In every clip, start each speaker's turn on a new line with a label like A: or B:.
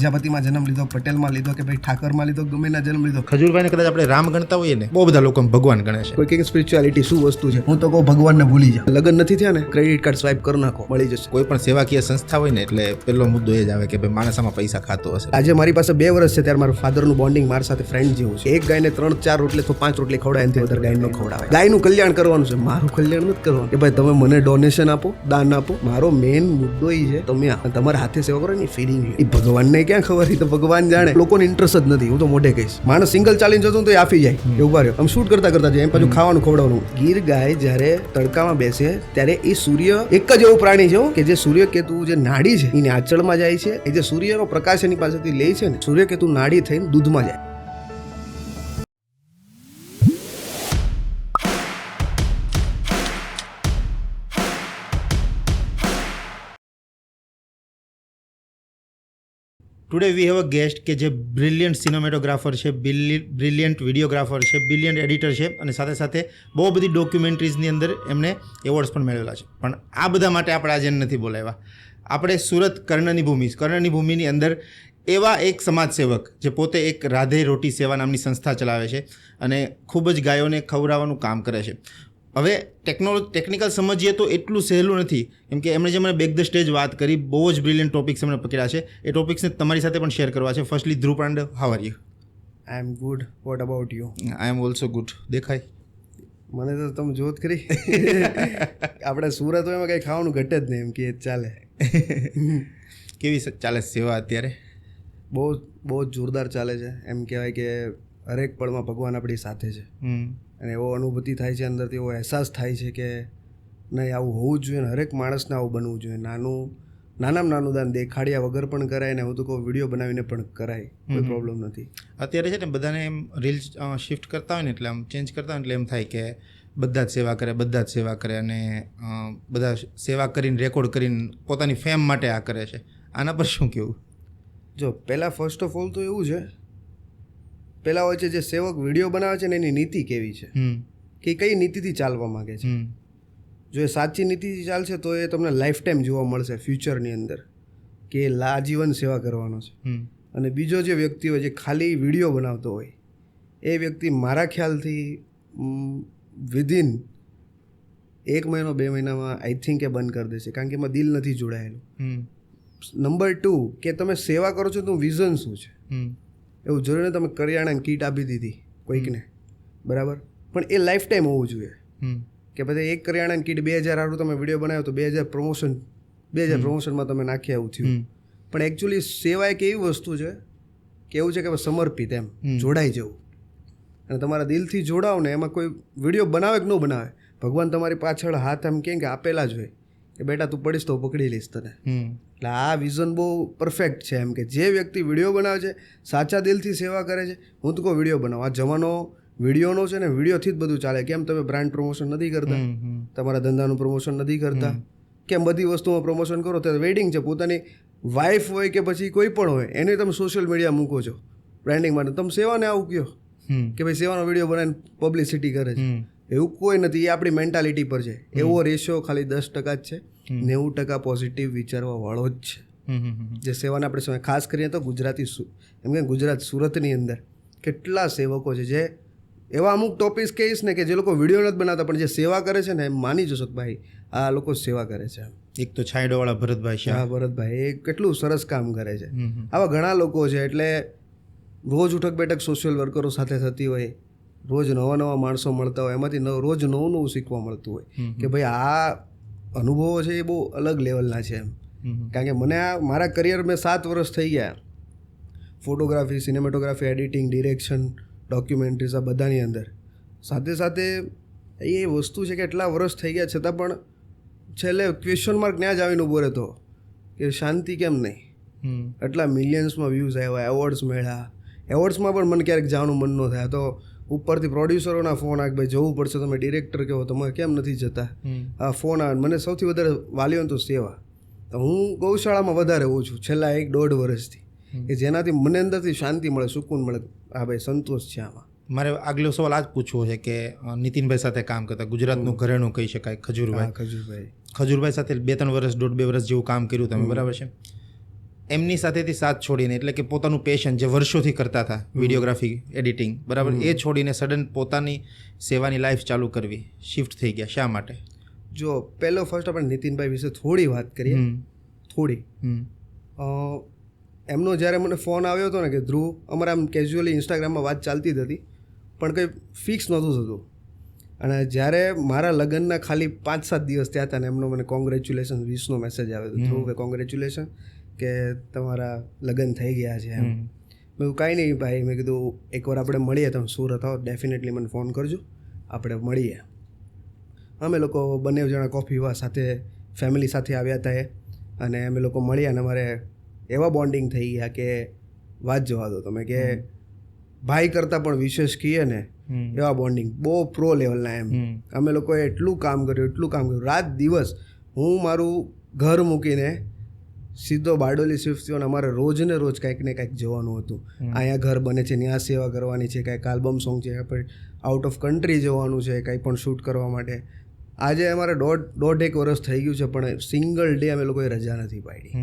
A: પ્રજાપતિમાં જન્મ લીધો, પટેલમાં લીધો કે ભાઈ ઠાકરમાં લીધો, ગમે ના જન્મ લીધો.
B: ખજૂરભાઈને કદાચ આપણે રામ ગણતા હોઈએ ને, બહુ બધા લોકો ભગવાન ગણે છે.
A: કોઈ કે સ્પિરિચ્યુઆલિટી શું વસ્તુ છે, હું તો કહું ભગવાનને ભૂલી જાઓ. લગ્ન નથી થયા ને, ક્રેડિટ કાર્ડ સ્વાઇપ કરી નાખો, મળી જશે.
B: કોઈ પણ સેવાકીય સંસ્થા હોય ને એટલે પહેલો મુદ્દો એ જ આવે કે ભાઈ માણસામાં પૈસા ખાતો હશે.
A: આજે મારી પાસે 2 વર્ષ છે ત્યારે મારા ફાધરનું બોન્ડિંગ મારા સાથે ફ્રેન્ડ જેવું છે. એક ગાયને 3-4 રોટલી તો 5 રોટલી ખવડાય, એનાથી વધારે ગાય ન ખવડાવે. ગાયનું કલ્યાણ કરવાનું છે, મારું કલ્યાણ નથી કરવાનું કે ભાઈ તમે મને ડોનેશન આપો, દાન આપો. મારો મેઇન મુદ્દો એ છે તમે તમારા હાથે સેવા કરો ને ફિલિંગ. એ ભગવાનને ક્યાં ખબર, એ તો ભગવાન જાણે. લોકોને ઇન્ટરેસ્ટ જ નથી, હું તો મોઢે કહીશ. માણસ સિંગલ ચાલીને જતો તો એ આપી જાય, એ ઉભા રહ્યો. આમ શૂટ કરતા જાય, એમ પાછું ખાવાનું ખવડાવવાનું. ગીર ગાય જ્યારે તડકામાં બેસે ત્યારે એ સૂર્ય એક જ એવું પ્રાણી છે કે જે સૂર્યકેતુ જે નાડી છે એની આંચળમાં જાય છે. એ જે સૂર્યનો પ્રકાશ એની પાસેથી લે છે ને, સૂર્યકેતુ નાડી થઈને દૂધમાં જાય.
B: Today we have a guest કે જે બ્રિલિયન્ટ સિનેમેટોગ્રાફર છે, બ્રિલિયન્ટ વિડીયોગ્રાફર છે, બ્રિલિયન્ટ એડિટર છે અને સાથે સાથે બહુ બધી ડોક્યુમેન્ટરીઝની અંદર એમને એવોર્ડ્સ પણ મેળવેલા છે. પણ આ બધા માટે આપણે આજે નથી બોલાવ્યા. આપણે સુરત કર્ણની ભૂમિની અંદર એવા એક સમાજસેવક જે પોતે એક રાધે રોટી સેવા નામની સંસ્થા ચલાવે છે અને ખૂબ જ ગાયોને ખવડાવવાનું કામ કરે છે. હવે ટેકનિકલ સમજીએ તો એટલું સહેલું નથી, કેમ કે એમણે જે મને બેક ધ સ્ટેજ વાત કરી, બહુ જ બ્રિલિયન્ટ ટોપિક્સ એમણે પકડ્યા છે. એ ટોપિક્સને તમારી સાથે પણ શેર કરવા છે. Firstly Dhruv Pandey, how are you?
A: I am good. What about you?
B: I am also good. દેખાય
A: મને તો તમે જોત કરી. આપણે સુરત હોય એમાં કંઈ ખાવાનું ઘટે જ નહીં, એમ કે ચાલે.
B: કેવી ચાલે સેવા અત્યારે?
A: બહુ જ જોરદાર ચાલે છે. એમ કહેવાય કે હરેક પળમાં ભગવાન આપણી સાથે છે અને એવો અનુભૂતિ થાય છે અંદરથી, એવો અહેસાસ થાય છે કે નહીં આવું હોવું જ જોઈએ ને હરેક માણસને આવું બનવું જોઈએ. નાનામાં નાનું દાન દેખાડ્યા વગર પણ કરાય ને હું તો કહું વિડીયો બનાવીને પણ કરાય, કોઈ પ્રોબ્લેમ નથી.
B: અત્યારે છે ને બધાને એમ રીલ્સ શિફ્ટ કરતા હોય ને એટલે આમ ચેન્જ કરતા હોય એટલે એમ થાય કે બધા જ સેવા કરે અને બધા સેવા કરીને રેકોર્ડ કરીને પોતાની ફેમ માટે આ કરે છે. આના પર શું કહેવું?
A: જો પહેલાં ફર્સ્ટ ઓફ ઓલ તો એવું છે, પહેલાં હોય છે જે સેવક વિડીયો બનાવે છે ને એની નીતિ કેવી છે, કે કઈ નીતિથી ચાલવા માગે છે. જો એ સાચી નીતિથી ચાલશે તો એ તમને લાઈફ ટાઈમ જોવા મળશે ફ્યુચરની અંદર કે આજીવન સેવા કરવાનો છે. અને બીજો જે વ્યક્તિ હોય જે ખાલી વિડીયો બનાવતો હોય એ વ્યક્તિ મારા ખ્યાલથી વિધિન 1 મહિનો 2 મહિનામાં આઈ થિંક એ બંધ કરી દેશે, કારણ કે એમાં દિલ નથી જોડાયેલું. નંબર 2 કે તમે સેવા કરો છો તો વિઝન શું છે? એવું જરૂર ને તમે કરિયાણાની કીટ આપી દીધી કોઈકને, બરાબર, પણ એ લાઈફ ટાઈમ હોવું જોઈએ. કે પછી એક કરિયાણાની કીટ 2000 સારું તમે વિડીયો બનાવ્યો તો 2000 પ્રમોશનમાં તમે નાખી આવું થયું. પણ એકચ્યુઅલી સેવા એક એવી વસ્તુ છે કે એવું છે કે સમર્પિત, એમ જોડાઈ જવું અને તમારા દિલથી જોડાવ ને. એમાં કોઈ વિડીયો બનાવે કે ન બનાવે, ભગવાન તમારી પાછળ હાથ એમ કે આપેલા જ હોય કે બેટા તું પડીશ તો પકડી લઈશ તને. એટલે આ વિઝન બહુ પરફેક્ટ છે. એમ કે જે વ્યક્તિ વિડીયો બનાવે છે, સાચા દિલથી સેવા કરે છે, હું તો કહું વિડીયો બનાવો. આ જમાનો વિડીયોનો છે ને, વિડીયોથી જ બધું ચાલે. કેમ તમે બ્રાન્ડ પ્રમોશન નથી કરતા, તમારા ધંધાનું પ્રમોશન નથી કરતા, કેમ બધી વસ્તુમાં પ્રમોશન કરો? તો વેડિંગ છે, પોતાની વાઈફ હોય કે પછી કોઈ પણ હોય એને તમે સોશિયલ મીડિયા મૂકો છો બ્રાન્ડિંગ માટે. તમે સેવાને આવું કહો કે ભાઈ સેવાનો વિડીયો બનાવીને પબ્લિસિટી કરે છે, એવું કોઈ નથી. એ આપણી મેન્ટાલિટી પર છે. એવો રેશિયો ખાલી 10% જ છે, 90% પોઝિટિવ વિચારવા વાળો જ છે જે સેવાને આપણે સમય. ખાસ કરીને તો એમ કે ગુજરાત સુરતની અંદર કેટલા સેવકો છે જે એવા અમુક ટોપિક્સ કહીશ ને કે જે લોકો વિડીયો નથી બનાવતા પણ જે સેવા કરે છે ને એમ માની જશો કે ભાઈ આ લોકો સેવા કરે છે.
B: એક તો છાંયડોવાળા ભરતભાઈ છે.
A: હા, ભરતભાઈ એ કેટલું સરસ કામ કરે છે. આવા ઘણા લોકો છે. એટલે રોજ ઉઠક બેઠક સોશિયલ વર્કરો સાથે થતી હોય, રોજ નવા માણસો મળતા હોય, એમાંથી રોજ નવું શીખવા મળતું હોય કે ભાઈ આ અનુભવો છે એ બહુ અલગ લેવલના છે એમ. કારણ કે મને મારા કરિયર મેં 7 વર્ષ થઈ ગયા photography, cinematography, editing, direction, documentaries આ બધાની અંદર. સાથે સાથે એ વસ્તુ છે કે એટલા વર્ષ થઈ ગયા છતાં પણ છેલ્લે ક્વેશ્ચન માર્ક ત્યાં જ આવીને ઊભો રહેતો કે શાંતિ કેમ નહીં? એટલા મિલિયન્સમાં વ્યૂઝ આવ્યા, એવોર્ડ્સ મળ્યા. એવોર્ડ્સમાં પણ મને ક્યારેક જવાનું મન ન થાય. તો ઉપરથી પ્રોડ્યુસરોના ફોન આવે ભાઈ જવું પડશે, તમે ડિરેક્ટર કહો, તમે કેમ નથી જતા? આ ફોન આવે. મને સૌથી વધારે વાલીઓ તો સેવા. તો હું ગૌશાળામાં વધારે હોઉં છું છેલ્લા 1-1.5 વર્ષથી, કે જેનાથી મને અંદરથી શાંતિ મળે, સુકૂન મળે. હા ભાઈ, સંતોષ છે આમાં.
B: મારે આગલો સવાલ આ જ પૂછવો છે કે નીતિનભાઈ સાથે કામ કરતા ગુજરાતનું ઘરેણું કહી શકાય ખજૂરભાઈ સાથે 2-3 વર્ષ 1.5-2 વર્ષ જેવું કામ કર્યું તમે, બરાબર છે? એમની સાથેથી સાથ છોડીને એટલે કે પોતાનું પેશન જે વર્ષોથી કરતા હતા વિડીયોગ્રાફી એડિટિંગ બરાબર એ છોડીને સડન પોતાની સેવાની લાઈફ ચાલુ કરવી શિફ્ટ થઈ ગયા શા માટે?
A: જો પહેલો ફર્સ્ટ આપણે નીતિનભાઈ વિશે થોડી વાત કરીએ. થોડી એમનો જ્યારે મને ફોન આવ્યો હતો ને કે ધ્રુવ, અમારે આમ કેઝ્યુઅલી ઇન્સ્ટાગ્રામમાં વાત ચાલતી જ હતી પણ કંઈ ફિક્સ નહોતું થતું. અને જ્યારે મારા લગ્નના ખાલી 5-7 દિવસ થયા હતા ને એમનો મને કોંગ્રેચ્યુલેશન વિશનો મેસેજ આવ્યો હતો, ધ્રુવ કોંગ્રેચ્યુલેશન કે તમારા લગ્ન થઈ ગયા છે એમ. મેં કહ્યું કાંઈ નહીં ભાઈ, મેં કીધું એકવાર આપણે મળીએ, તમે સુરત આવો ડેફિનેટલી મને ફોન કરજો, આપણે મળીએ. અમે લોકો બંને જણા કોફી પીવા સાથે ફેમિલી સાથે આવ્યા હતા અને અમે લોકો મળ્યા અને અમારે એવા બોન્ડિંગ થઈ ગયા કે વાત જવા દો તમે, કે ભાઈ કરતાં પણ વિશેષ કહીએ ને એવા બોન્ડિંગ, બહુ પ્રો લેવલના એમ. અમે લોકોએ એટલું કામ કર્યું રાત દિવસ. હું મારું ઘર મૂકીને સીધો બારડોલી શિફ્ટ થયો અને અમારે રોજ ને રોજ કંઈક ને કંઈક જવાનું હતું. અહીંયા ઘર બને છે, ત્યાં સેવા કરવાની છે, કંઈક આલ્બમ સોંગ છે, પછી આઉટ ઓફ કન્ટ્રી જવાનું છે કંઈ પણ શૂટ કરવા માટે. આજે અમારે દોઢ એક વર્ષ થઈ ગયું છે પણ સિંગલ ડે અમે લોકોએ રજા નથી પાડી.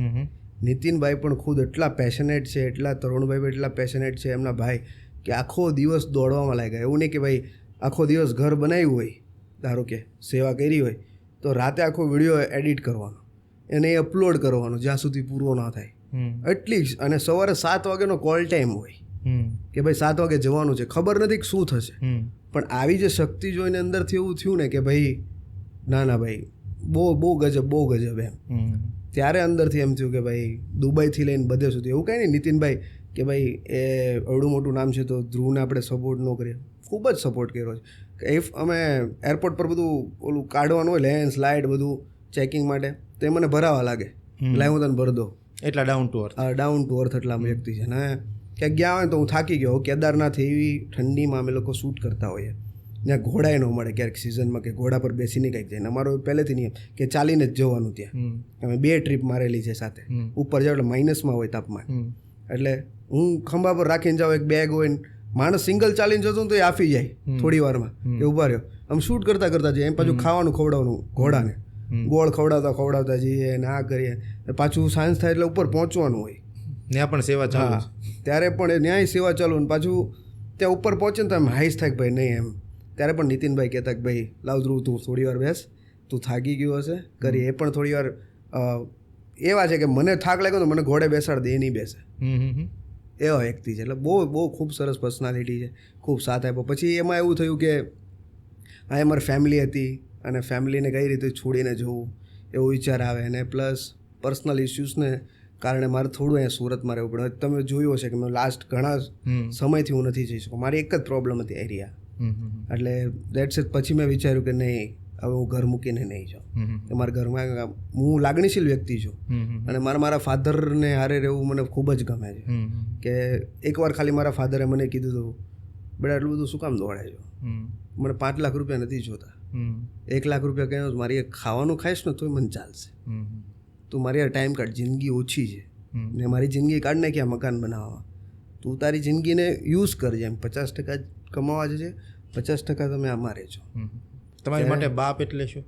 A: નીતિનભાઈ પણ ખુદ એટલા પેશનેટ છે, એટલા તરુણભાઈ પણ એટલા પેશનેટ છે એમના ભાઈ, કે આખો દિવસ દોડવામાં લાગ્યા. એવું નહીં કે ભાઈ આખો દિવસ ઘર બનાવ્યું હોય, ધારો કે સેવા કરી હોય તો રાતે આખો વિડીયો એડિટ કરવાનો, એને એ અપલોડ કરવાનો જ્યાં સુધી પૂરો ના થાય એટલી જ. અને સવારે 7 વાગ્યાનો કોલ ટાઈમ હોય કે ભાઈ 7 વાગે જવાનું છે, ખબર નથી કે શું થશે પણ આવી જે શક્તિ જોઈને અંદરથી એવું થયું ને કે ભાઈ ના ભાઈ બહુ ગજબ એમ. ત્યારે અંદરથી એમ થયું કે ભાઈ દુબઈથી લઈને બધે સુધી એવું કાંઈ નહીં નીતિનભાઈ કે ભાઈ એ એવડું મોટું નામ છે તો ધ્રુવને આપણે સપોર્ટ ન કરીએ. ખૂબ જ સપોર્ટ કર્યો છે. ઇફ અમે એરપોર્ટ પર બધું ઓલું કાઢવાનું હોય લેન્સ લાઇટ બધું ચેકિંગ માટે તો એ મને ભરાવા લાગે, લાઈ હું તને ભર દો.
B: એટલા ડાઉન
A: ટુ અર્થ એટલા વ્યક્તિ છે ને. ક્યાંક ગયા હોય તો હું થાકી ગયો. કેદારનાથ એવી ઠંડીમાં અમે લોકો શૂટ કરતા હોઈએ, ત્યાં ઘોડાય ન મળે ક્યારેક સિઝનમાં કે ઘોડા પર બેસીને કંઈક જાય. અમારો પહેલેથી નિયમ કે ચાલીને જ જવાનું. ત્યાં અમે 2 ટ્રીપ મારેલી છે સાથે. ઉપર જાવ એટલે માઇનસમાં હોય તાપમાન, એટલે હું ખંભા પર રાખીને જાઉં, એક બેગ હોય ને માણસ સિંગલ ચાલીને જતો તો એ આફી જાય થોડી વારમાં કે ઊભા રહ્યો. આમ શૂટ કરતા જઈએ, એમ પાછું ખાવાનું ખવડાવવાનું ઘોડાને, ગોળ ખવડાવતા જઈએ ને આ કરીએ. પાછું સાંજ થાય એટલે ઉપર પહોંચવાનું હોય,
B: ત્યાં પણ સેવા ચાલુ.
A: ત્યારે પણ ન્યાય સેવા ચાલુ ને પાછું ત્યાં ઉપર પહોંચે ને તો એમ હાઈસ થાય કે ભાઈ નહીં એમ. ત્યારે પણ નીતિનભાઈ કહેતા કે ભાઈ લાવ ધ્રુવ તું થોડી વાર બેસ, તું થાકી ગયો હશે કરીએ. એ પણ થોડી વાર એવા છે કે મને થાક લાગ્યો તો મને ઘોડે બેસાડ દે, એ નહીં બેસે એવા વ્યક્તિ છે. એટલે બહુ ખૂબ સરસ પર્સનાલિટી છે, ખૂબ સાથ આપ્યો. પછી એમાં એવું થયું કે આ અમારી ફેમિલી હતી અને ફેમિલીને કઈ રીતે છોડીને જવું એવો વિચાર આવે. અને પ્લસ પર્સનલ ઇસ્યુઝને કારણે મારે થોડું અહીંયા સુરતમાં રહેવું પડે. તમે જોયું હશે કે મેં લાસ્ટ ઘણા સમયથી હું નથી જઈ શકું. મારી એક જ પ્રોબ્લેમ હતી એરિયા, એટલે દેટ્સ ઇટ. પછી મેં વિચાર્યું કે નહીં, હવે હું ઘર મૂકીને નહીં જાઉં. મારા ઘરમાં હું લાગણીશીલ વ્યક્તિ છું અને મારા ફાધરને હારે રહેવું મને ખૂબ જ ગમે છે. કે એકવાર ખાલી મારા ફાધરે મને કીધું હતું, બેટા એટલું બધું શું કામ દોડે છો, મને 5 લાખ રૂપિયા નથી જોતા, 1 લાખ રૂપિયા કહ્યું મારી ખાવાનું ખાઈશ ને તોય મને ચાલશે, તું મારી યાર ટાઈમ કાઢ, જિંદગી ઓછી છે ને મારી જિંદગી કાઢ નાખ્યા મકાન બનાવવા, તું તારી જિંદગીને યુઝ કરજે. એમ 50% કમાવા છે, 50% તમે અમારે છો.
B: તમારી માટે બાપ એટલે શું?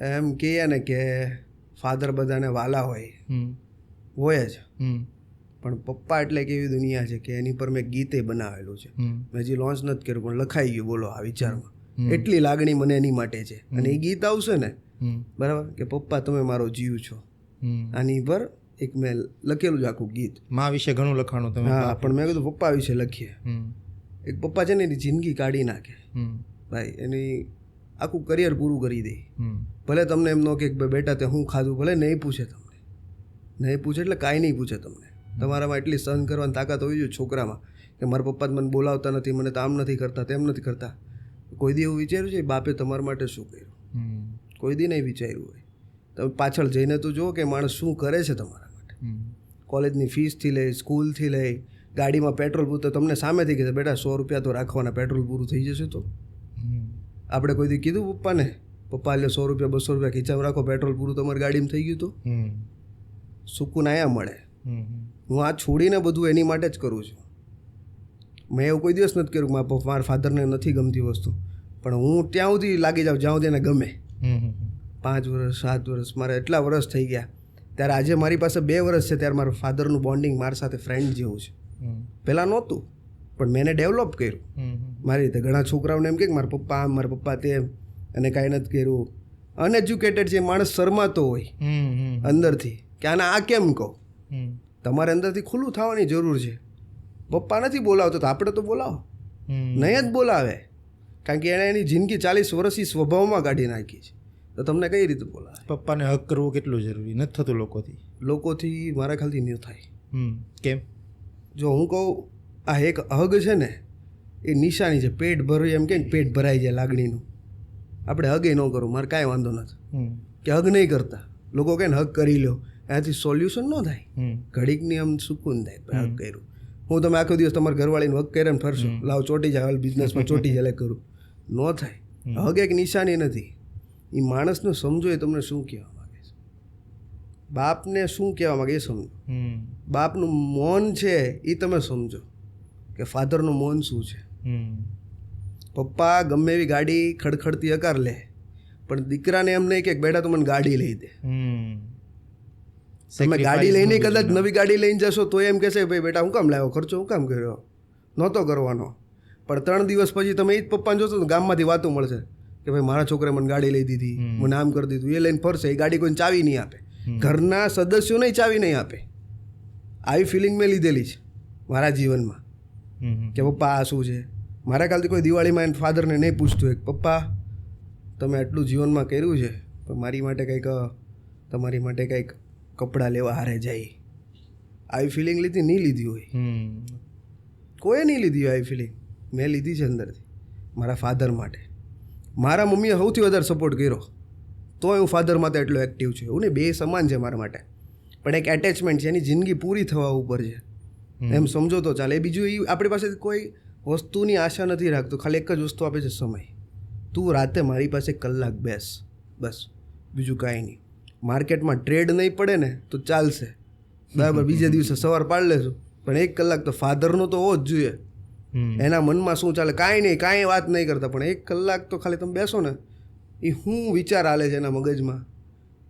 A: એમ કહીએ ને કે ફાધર બધાને વાલા હોય જ, પણ પપ્પા એટલે એક એવી દુનિયા છે કે એની પર મેં ગીતે બનાવેલું છે. મેં હજી લોન્ચ નથી કર્યું પણ લખાઈ ગયું. બોલો આ વિચારમાં એટલી લાગણી મને એની માટે છે. અને એ ગીત આવશે ને બરાબર કે પપ્પા તમે મારો જીવ છો, આની પર એક મેં લખેલું છે આખું ગીત.
B: મા વિશે ઘણું લખાણું તમે?
A: હા, પણ મેં કીધું પપ્પા વિશે લખીએ. એક પપ્પા છે ને એની જિંદગી કાઢી નાખે ભાઈ, એની આખું કરિયર પૂરું કરી દે. ભલે તમને એમ ન કે બેટા તે હું ખાધું, ભલે નહીં પૂછે તમને, નહીં પૂછે એટલે કાંઈ નહીં પૂછે તમને. તમારામાં એટલી સહન કરવાની તાકાત હોવી જોઈએ છોકરામાં કે મારા પપ્પા મને બોલાવતા નથી, મને તો આમ નથી કરતા, તેમ નથી કરતા. કોઈ દી એવું વિચાર્યું છે બાપે તમારા માટે શું કર્યું? કોઈ દી નહીં વિચાર્યું હોય. તમે પાછળ જઈને તો જુઓ કે માણસ શું કરે છે તમારા માટે. કોલેજની ફીસથી લઈ, સ્કૂલથી લઈ, ગાડીમાં પેટ્રોલ પૂરતો તમને સામેથી કહે બેટા 100 રૂપિયા તો રાખવાના, પેટ્રોલ પૂરું થઈ જશે. તો આપણે કોઈ દી કીધું પપ્પાને, પપ્પા એટલે 100 રૂપિયા 200 રૂપિયા ખીચામાં રાખો, પેટ્રોલ પૂરું તમારી ગાડીમાં થઈ ગયું? તો સુકૂન આયા મળે. હું આ છોડીને બધું એની માટે જ કરું છું. મેં એવું કોઈ દિવસ નથી કર્યું કે મારા ફાધરને નથી ગમતી વસ્તુ, પણ હું ત્યાં સુધી લાગી જાઉં જ્યાં સુધી એને ગમે. 5 વર્ષ 7 વર્ષ મારે એટલા વર્ષ થઈ ગયા ત્યારે આજે મારી પાસે 2 વર્ષ છે ત્યારે મારા ફાધરનું બોન્ડિંગ મારી સાથે ફ્રેન્ડ જેવું છે. પહેલાં નહોતું, પણ મેં એને ડેવલપ કર્યું મારી રીતે. ઘણા છોકરાઓને એમ કે મારા પપ્પા આમ, મારા પપ્પા તેમ, અને કાંઈ નથી કર્યું. અનએજ્યુકેટેડ છે માણસ, શરમાતો હોય અંદરથી કે આને આ કેમ કહો. તમારે અંદરથી ખુલ્લું થવાની જરૂર છે. પપ્પા નથી બોલાવતો તો આપણે તો બોલાવો, નહીં જ બોલાવે. કારણ કે એણે એની જિંદગી 40 વર્ષથી સ્વભાવમાં કાઢી નાખી છે, તો તમને કઈ રીતે બોલાવે?
B: પપ્પાને હક કરવો કેટલું જરૂરી નથી થતું
A: લોકોથી મારા ખ્યાલથી નહીં થાય.
B: કેમ?
A: જો હું કહું, આ એક હગ છે ને એ નિશાની છે. પેટ ભર્યું એમ કે પેટ ભરાઈ જાય લાગણીનું. આપણે હગે ન કરું, મારે કાંઈ વાંધો નથી કે હગ નહીં કરતા. લોકો કહે ને હગ કરી લો, એનાથી સોલ્યુશન ન થાય. ઘડીકની આમ સુકૂન થાય હગ કર્યું. હું તમે આખો દિવસ તમારા ઘરવાળીને હગ કર્યા ને ફરશો, લાવ ચોટી જાય, હાલ બિઝનેસમાં ચોટી જાય કરું, ન થાય. હગ એક નિશાની નથી. એ માણસને સમજો એ તમને શું કહેવા માગે છે, બાપને શું કહેવા માગે એ સમજો. બાપનું મૌન છે એ તમે સમજો કે ફાધરનું મૌન શું છે. પપ્પા ગમે એવી ગાડી ખડખડતી હકાર લે, પણ દીકરાને એમ નહીં કે બેટા તું મને ગાડી લઈ દે. તમે ગાડી લઈને કદાચ નવી ગાડી લઈને જશો તો એમ કહેશે ભાઈ બેટા હું કામ લાવ્યો, ખર્ચો હું કામ કર્યો, નહોતો કરવાનો. પણ 3 દિવસ પછી તમે એ જ પપ્પાને જોશો તો ગામમાંથી વાતો મળશે કે ભાઈ મારા છોકરાએ મને ગાડી લઈ દીધી, મને આમ કરી દીધું. એ લઈને ફરશે. એ ગાડી કોઈને ચાવી નહીં આપે, ઘરના સદસ્યોને ચાવી નહીં આપે. આવી ફિલિંગ મેં લીધેલી છે મારા જીવનમાં કે પપ્પા આ શું છે. મારા ખ્યાલથી કોઈ દિવાળીમાં એને ફાધરને નહીં પૂછતું એક પપ્પા તમે આટલું જીવનમાં કર્યું છે, પણ મારી માટે કંઈક, તમારી માટે કંઈક કપડાં લેવા હારે જાય. આવી ફિલિંગ નહીં લીધી હોય કોઈ, નહીં લીધી હોય આવી ફિલિંગ. મેં લીધી છે અંદરથી મારા ફાધર માટે. મારા મમ્મીએ સૌથી વધારે સપોર્ટ કર્યો, તોય હું ફાધર માટે એટલો એક્ટિવ છું. એવું ને, 2 સમાન છે મારા માટે, પણ એક એટેચમેન્ટ છે, એની જિંદગી પૂરી થવા ઉપર છે એમ સમજો તો ચાલે. એ બીજું એ આપણી પાસે કોઈ વસ્તુની આશા નથી રાખતું, ખાલી એક જ વસ્તુ આપે છે, સમય. તું રાતે મારી પાસે 1 કલાક બેસ, બસ, બીજું કાંઈ નહીં. માર્કેટમાં ટ્રેડ નહીં પડે ને તો ચાલશે, બરાબર, બીજે દિવસે સવાર પાડી લેશું, પણ 1 કલાક તો ફાધરનો તો હોવો જ જોઈએ. એના મનમાં શું ચાલે કાંઈ નહીં, કાંઈ વાત નહીં કરતા, પણ 1 કલાક તો ખાલી તમે બેસો ને, એ શું વિચાર હાલે છે એના મગજમાં.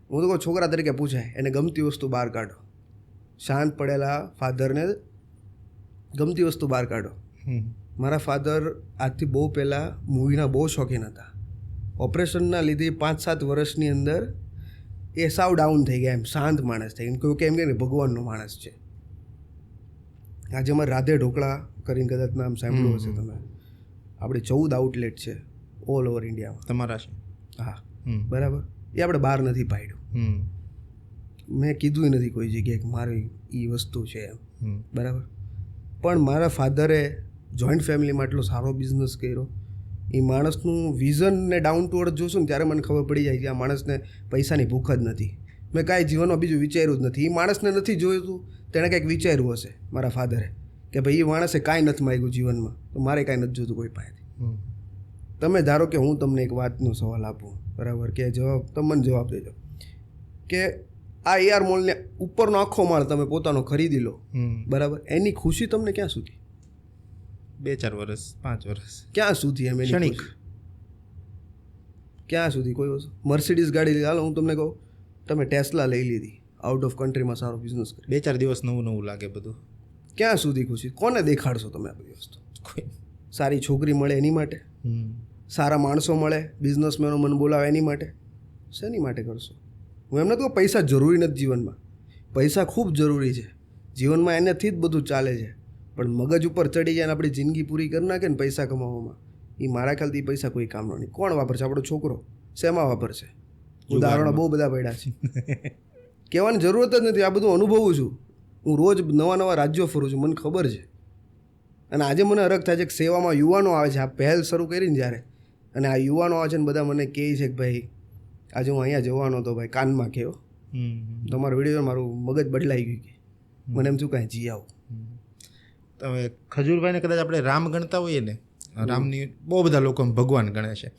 A: હું તો કહું છોકરા તરીકે પૂછાય, એને ગમતી વસ્તુ બહાર કાઢો. શાંત પડેલા ફાધરને ગમતી વસ્તુ બહાર કાઢો. મારા ફાધર આજથી બહુ પહેલાં મૂવીના બહુ શોખીન હતા. ઓપરેશનના લીધે 5-7 વર્ષની અંદર એ સાવ ડાઉન થઈ ગયા, એમ શાંત માણસ થઈ ગયા. કેમ કે ભગવાનનો માણસ છે. આજે અમારે રાધે ઢોકળા કરીને કદાચ નામ સાંભળ્યું હશે તમે. આપણે 14 આઉટલેટ છે ઓલ ઓવર ઇન્ડિયામાં.
B: તમારા છે?
A: હા, બરાબર. એ આપણે બહાર નથી પાડ્યું. મેં કીધું નથી કોઈ જગ્યાએ કે મારી એ વસ્તુ છે એમ, બરાબર. પણ મારા ફાધરે જોઈન્ટ ફેમિલીમાં એટલો સારો બિઝનેસ કર્યો. એ માણસનું વિઝન ને ડાઉન ટુ અર્થ જોશું ને ત્યારે મને ખબર પડી જાય કે આ માણસને પૈસાની ભૂખ જ નથી. મેં કાંઈ જીવનમાં બીજું વિચાર્યું જ નથી. એ માણસને નથી જોયું, તેણે કંઈક વિચાર્યું હશે મારા ફાધરે કે ભાઈ એ માણસે કાંઈ નથી માગ્યું જીવનમાં, તો મારે કાંઈ નથી જોતું કોઈ પાસેથી. તમે ધારો કે હું તમને એક વાતનો સવાલ આપું, બરાબર, કે તમે મને જવાબ દેજો કે આ AR મોલને ઉપરનો આખો માળ તમે પોતાનો ખરીદી લો, બરાબર, એની ખુશી તમને ક્યાં સુધી?
B: 2-4 વર્ષ, 5 વર્ષ,
A: ક્યાં સુધી? એમ ક્ષણિક, ક્યાં સુધી? કોઈ વસ્તુ મર્સિડીઝ ગાડી હાલો હું તમને કહું, તમે ટેસ્લા લઈ લીધી, આઉટ ઓફ કન્ટ્રીમાં સારો બિઝનેસ કરી,
B: 2-4 દિવસ નવું લાગે બધું.
A: ક્યાં સુધી ખુશી? કોને દેખાડશો તમે આ બધી વસ્તુ? સારી છોકરી મળે એની માટે, સારા માણસો મળે, બિઝનેસમેનો મને બોલાવે એની માટે, શેની માટે કરશો? હું એમ નથી કહું પૈસા જરૂરી નથી જીવનમાં, પૈસા ખૂબ જરૂરી છે જીવનમાં, એનાથી જ બધું ચાલે છે. પણ મગજ ઉપર ચડી જાય ને આપણી જિંદગી પૂરી કરી નાખે ને પૈસા કમાવામાં, એ મારા ખ્યાલથી પૈસા કોઈ કામનો નહીં. કોણ વાપરશે? આપણો છોકરો. શેમાં વાપરશે? ઉદાહરણો બહુ બધા પડ્યા છે, કહેવાની જરૂરત જ નથી. આ બધું અનુભવું છું હું. રોજ નવા રાજ્યો ફરું છું, મને ખબર છે. અને આજે મને હરખ થાય છે કે સેવામાં યુવાનો આવે છે. આ પહેલ શરૂ કરીને જ્યારે, અને આ યુવાનો આવે છે ને બધા મને કહે છે કે ભાઈ આજે હું અહીંયા જવાનો હતો, ભાઈ કાનમાં કહ્યો તમારો વિડીયો, મારું મગજ બદલાઈ ગયું કે મને એમ શું કાંઈ જી આવું.
B: હવે ખજૂરભાઈને કદાચ આપણે રામ ગણતા હોઈએ ને, રામની બહુ બધા લોકો ભગવાન ગણે છે,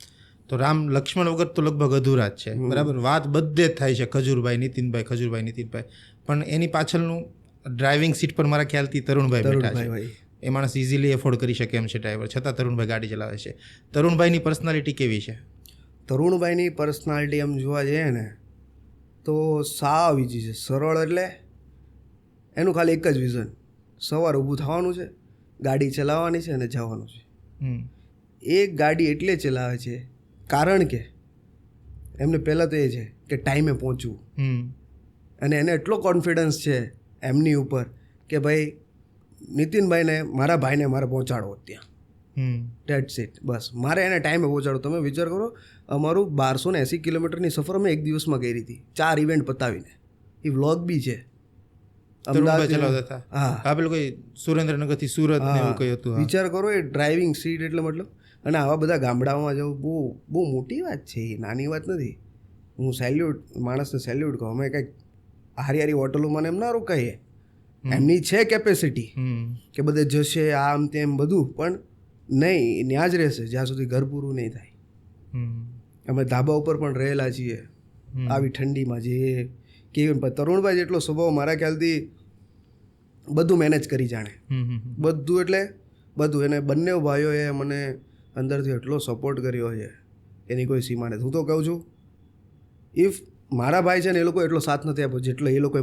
B: તો રામ લક્ષ્મણ વગર તો લગભગ અધૂરા જ છે, બરાબર. વાત બધે જ થાય છે ખજૂરભાઈ, નીતિનભાઈ. પણ એની પાછળનું ડ્રાઇવિંગ સીટ પર મારા ખ્યાલથી તરુણભાઈ બેઠા છે. એ માણસ ઇઝીલી એફોર્ડ કરી શકે એમ છે ડ્રાઈવર, છતાં તરુણભાઈ ગાડી ચલાવે છે. તરુણભાઈની પર્સનાલિટી કેવી છે?
A: તરુણભાઈની પર્સનાલિટી એમ જોવા જઈએ ને તો સાવ ઈજી છે, સરળ. એટલે એનું ખાલી એક જ વિઝન, સવારે ઊભું થવાનું છે, ગાડી ચલાવવાની છે અને જવાનું છે. એક ગાડી એટલે ચલાવે છે કારણ કે એમને પહેલાં તો એ છે કે ટાઈમે પહોંચવું, અને એને એટલો કોન્ફિડન્સ છે એમની ઉપર કે ભાઈ નીતિનભાઈને, મારા ભાઈને મારે પહોંચાડવો ત્યાં, ડેટ્સ ઇટ. બસ મારે એને ટાઈમે પહોંચાડો. તમે વિચાર કરો, અમારું 1280 કિલોમીટરની સફર અમે એક દિવસમાં કરી હતી, 4 ઇવેન્ટ પતાવીને. એ વ્લોગ બી છે.
B: હા, પેલું કોઈ સુરેન્દ્રનગરથી સુરત ને એવું કઈ હતું.
A: વિચાર કરો, એ ડ્રાઇવિંગ સીટ એટલે મતલબ. અને આવા બધા ગામડાઓમાં જવું બહુ બહુ મોટી વાત છે, એ નાની વાત નથી. હું માણસને સેલ્યુટ કહું. અમે કંઈક હારી હોટલોમાં એમ ના રોકાઈએ, એમની છે કેપેસિટી કે બધે જશે આમ તેમ બધું, પણ નહીં, ત્યાં જ રહેશે જ્યાં સુધી ઘર પૂરું નહીં થાય. અમે ધાબા ઉપર પણ રહેલા છીએ આવી ઠંડીમાં. જે કેવી તરુણભાઈ જેટલો સ્વભાવ મારા ખ્યાલથી બધું મેનેજ કરી જાણે, બધું એટલે બધું. એને બંને ભાઈઓએ મને અંદરથી એટલો સપોર્ટ કર્યો છે, એની કોઈ સીમા નથી. હું તો કહું છું, ઇફ મારા ભાઈ છે ને, એ લોકો એટલો સાથ નથી આપ્યો જેટલો એ લોકોએ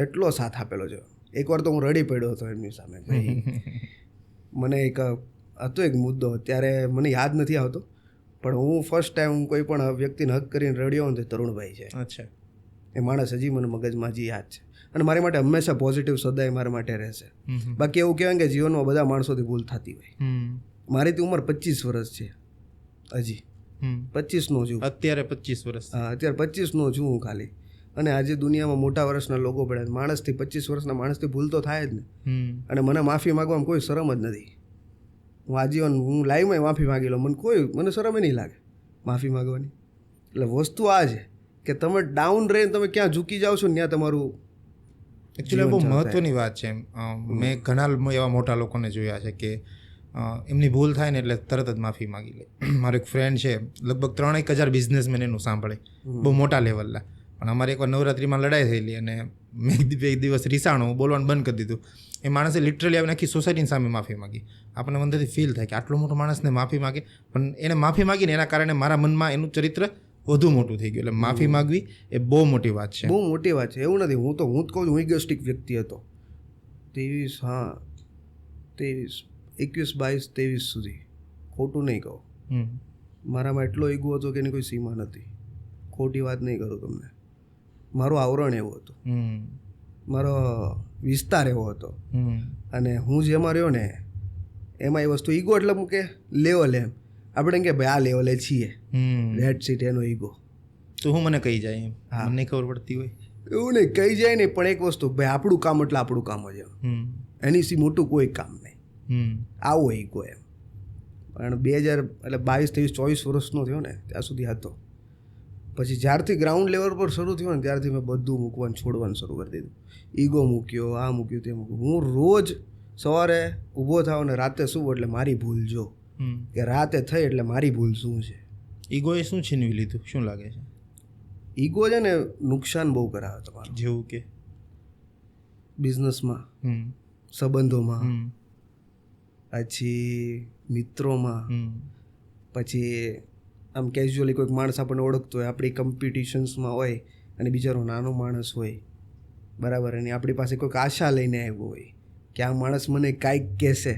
A: એટલો સાથ આપેલો છે. એકવાર તો હું રડી પડ્યો હતો એમની સામે. મને એક હતો એક મુદ્દો, અત્યારે મને યાદ નથી આવતો, પણ હું ફર્સ્ટ ટાઈમ કોઈ પણ વ્યક્તિને હક કરીને રડ્યો ને, તો તરુણભાઈ છે.
B: અચ્છા.
A: એ માણસ હજી મને મગજમાં હજી યાદ છે, અને મારી માટે હંમેશા પોઝિટિવ સદાય મારા માટે રહેશે. બાકી એવું કહેવાય કે જીવનમાં બધા માણસોથી ભૂલ થતી હોય. મારી તો ઉંમર 25 વર્ષ છે, હજી 25નો છું
B: અત્યારે. 25 વર્ષ?
A: હા, અત્યારે 25નો છું હું ખાલી. અને આજે દુનિયામાં મોટા વર્ષના લોકો પડ્યા, માણસથી 25 વર્ષના માણસથી ભૂલ તો થાય જ ને. અને મને માફી માગવામાં કોઈ શરમ જ નથી. હું આજીવન હું લાઈવમાં માફી માગી લઉં, મને શરમ નહીં લાગે માફી માગવાની. એટલે વસ્તુ આ છે કે તમે ડાઉન રહીને તમે ક્યાં ઝૂકી જાઓ છો ને ત્યાં તમારું
B: એકચ્યુઅલી બહુ મહત્ત્વની વાત છે. મેં ઘણા એવા મોટા લોકોને જોયા છે કે એમની ભૂલ થાય ને એટલે તરત જ માફી માગી લે. મારો એક ફ્રેન્ડ છે, લગભગ 3,000 બિઝનેસમેન એનું સાંભળે, બહુ મોટા લેવલના. પણ અમારે એકવાર નવરાત્રિમાં લડાઈ થયેલી અને મેં એક દિવસ રીસાણું, બોલવાનું બંધ કરી દીધું. એ માણસે લિટરલી આવીને આખી સોસાયટીની સામે માફી માગી. આપણને અંદરથી ફીલ થાય કે આટલો મોટો માણસને માફી માગી, પણ એને માફી માગીને એના કારણે મારા મનમાં એનું ચરિત્ર વધુ મોટું થઈ ગયું. એટલે માફી માગવી એ બહુ મોટી વાત છે,
A: બહુ મોટી વાત છે. એવું નથી, હું જ કહું છું, હું ઇગોસ્ટિક વ્યક્તિ હતો. 21-22-23 સુધી, ખોટું નહીં કહું. મારામાં એટલો ઈગો હતો કે એની કોઈ સીમા નથી. ખોટી વાત નહીં કરું તમને. મારું આવરણ એવું હતું, મારો વિસ્તાર એવો હતો, અને હું જેમાં રહ્યો ને એમાં એ વસ્તુ ઈગો એટલે કે લેવલ, એમ આપણે એમ કે ભાઈ આ લેવલે છીએ, રેડ સીટ એનો ઈગો.
B: તો હું મને કહી જાય એમ, મને ખબર પડતી હોય
A: એવું નહીં, કહી જાય નહીં, પણ એક વસ્તુ ભાઈ આપણું કામ એટલે આપણું કામ જ, એની સી મોટું કોઈ કામ નહીં, આવો ઈગો એમ. પણ 2000 એટલે 22-23-24 વર્ષનો થયો ને ત્યાં સુધી હતો. પછી જ્યારથી ગ્રાઉન્ડ લેવલ પર શરૂ થયો ને ત્યારથી મેં બધું મૂકવાનું છોડવાનું શરૂ કરી દીધું. ઈગો મૂક્યો, આ મૂક્યું, તે મૂક્યું. હું રોજ સવારે ઊભો થાવ ને રાતે શું એટલે મારી ભૂલ જો, કે રાતે થઈ એટલે મારી ભૂલ શું છે.
B: ઈગોએ શું છીનવી લીધું, શું લાગે છે?
A: ઈગો છે ને નુકસાન બહુ કરાવે તમારું.
B: જેવું કે
A: બિઝનેસમાં, સંબંધોમાં, પછી મિત્રોમાં, પછી આમ કેઝ્યુઅલી કોઈક માણસ આપણને ઓળખતો હોય, આપણી કોમ્પિટિશન્સમાં હોય અને બિચારો નાનો માણસ હોય, બરાબર, અને આપણી પાસે કોઈક આશા લઈને આવ્યો હોય કે આ માણસ મને કાંઈક કહેશે,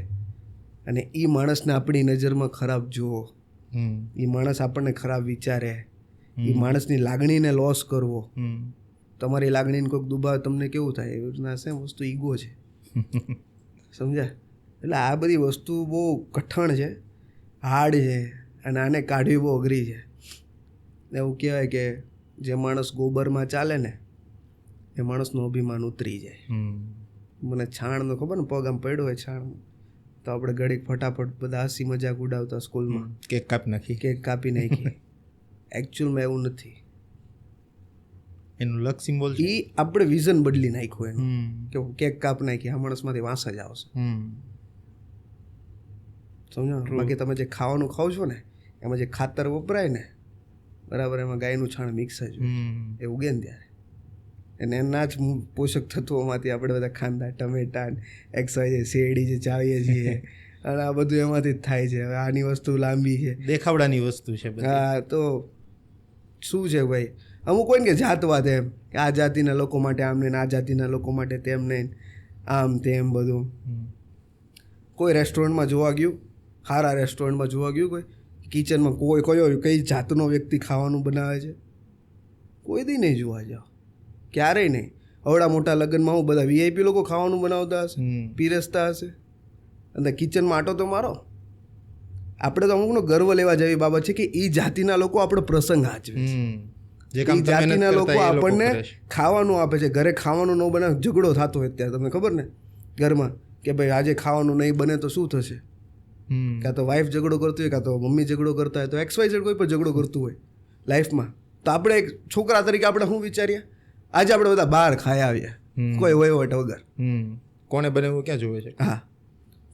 A: અને એ માણસને આપણી નજરમાં ખરાબ જુઓ, એ માણસ આપણને ખરાબ વિચારે, એ માણસની લાગણીને લોસ કરવો, તમારી લાગણીને કોઈક દુભાવે, તમને કેવું થાય? એ રીતના સેમ વસ્તુ ઈગો છે, સમજ્યા? એટલે આ બધી વસ્તુ બહુ કઠણ છે, હાર્ડ છે, અને આને કાઢવી બહુ અઘરી છે. એવું કહેવાય કે જે માણસ ગોબરમાં ચાલે ને એ માણસનું અભિમાન ઉતરી જાય. મને છાણનો ખબર ને, પગ આમ પડ્યો હોય છાણ, તો આપણે ઘડીક ફટાફટ બધા હસી મજાક ઉડાવતા સ્કૂલમાં,
B: કેક
A: કાપી નાખી. એકચ્યુઅલમાં એવું નથી.
B: એનું લક સિમ્બોલ
A: એ આપણે વિઝન બદલી નાખ્યું એનું, કે કેક કાપ નાખી, આ માણસમાંથી વાંસ જ આવશે. સમજો? બાકી તમે જે ખાવાનું ખાવ છો ને એમાં જે ખાતર વપરાય ને, બરાબર, એમાં ગાયનું છાણ મિક્સ જ એ ઉગે ને ત્યારે, અને એના જ પોષક તત્વોમાંથી આપણે બધા ખાંડા, ટમેટા, એક્સવાય, શેરડી જે ચાવીએ છીએ, અને આ બધું એમાંથી જ થાય છે. હવે આની વસ્તુ લાંબી છે,
B: દેખાવડાની વસ્તુ છે.
A: હા, તો શું છે ભાઈ, અમુક હોય ને કે જાતવાદ એમ કે આ જાતિના લોકો માટે આમ ને આ જાતિના લોકો માટે તેમ ને આમ તેમ બધું. કોઈ રેસ્ટોરન્ટમાં જોવા ગયું, સારા રેસ્ટોરન્ટમાં જોવા ગયું, કોઈ કિચનમાં કઈ જાતનો વ્યક્તિ ખાવાનું બનાવે છે, કોઈ દી નહીં જોવા જાઓ, ક્યારેય નહીં. અવડા મોટા લગ્નમાં હું બધા વીઆઈપી લોકો ખાવાનું બનાવતા હશે, પીરસતા હશે, અને કિચનમાં આટો તો મારો. આપણે તો અમુકનો ગર્વ લેવા જેવી બાબત છે કે એ જાતિના લોકો આપણો પ્રસંગ હાચવે છે, એ જાતિના લોકો આપણને ખાવાનું આપે છે. ઘરે ખાવાનું ન બનાવે, ઝઘડો થતો હોય અત્યારે તમને ખબર ને ઘરમાં કે ભાઈ આજે ખાવાનું નહીં બને તો શું થશે, કાં તો વાઈફ ઝઘડો કરતી હોય, કાં તો મમ્મી ઝઘડો કરતા હોય, તો XYZ કોઈ પણ ઝઘડો કરતું હોય લાઈફમાં, તો આપણે એક છોકરા તરીકે આપણે શું વિચારીએ, આજે આપણે બધા બહાર ખાઈ આવ્યા, કોઈ વહીવટ વગર,
B: કોણે બનાવ્યું ક્યાં જોવે છે.
A: હા,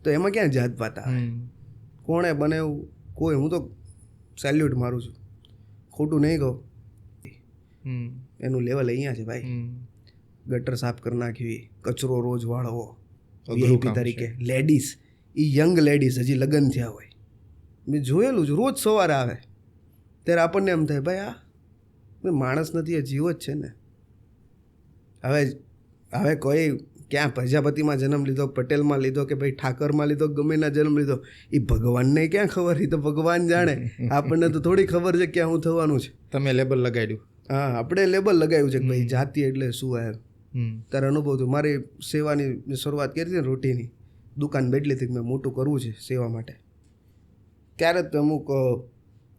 A: તો એમાં ક્યાં જાત પાત આવે, કોણે બનાવ્યું કોઈ. હું તો સેલ્યુટ મારું છું, ખોટું નહીં કહું. એનું લેવલ અહીંયા છે ભાઈ. ગટર સાફ કરી નાખવી, કચરો રોજ વાળવો, વીઆઈપી તરીકે લેડીઝ, એ યંગ લેડીઝ હજી લગ્ન થયા હોય, મેં જોયેલું છે, રોજ સવારે આવે ત્યારે આપણને એમ થાય ભાઈ આ માણસ નથી, એ જીવ જ છે ને. હવે કોઈ ક્યાં પ્રજાપતિમાં જન્મ લીધો, પટેલમાં લીધો, કે ભાઈ ઠાકરમાં લીધો, ગમેના જન્મ લીધો, એ ભગવાનને ક્યાં ખબર, એ તો ભગવાન જાણે, આપણને તો થોડી ખબર છે ક્યાં શું થવાનું છે.
B: તમે લેબલ લગાડ્યું.
A: હા, આપણે લેબલ લગાવ્યું છે કે ભાઈ જાતિ એટલે શું એમ. તારે અનુભવ થયું. મારી સેવાની શરૂઆત કરી હતી ને, રોટીની દુકાન બેઠલી હતી, મેં મોટું કરવું છે સેવા માટે, ત્યારે જ અમુક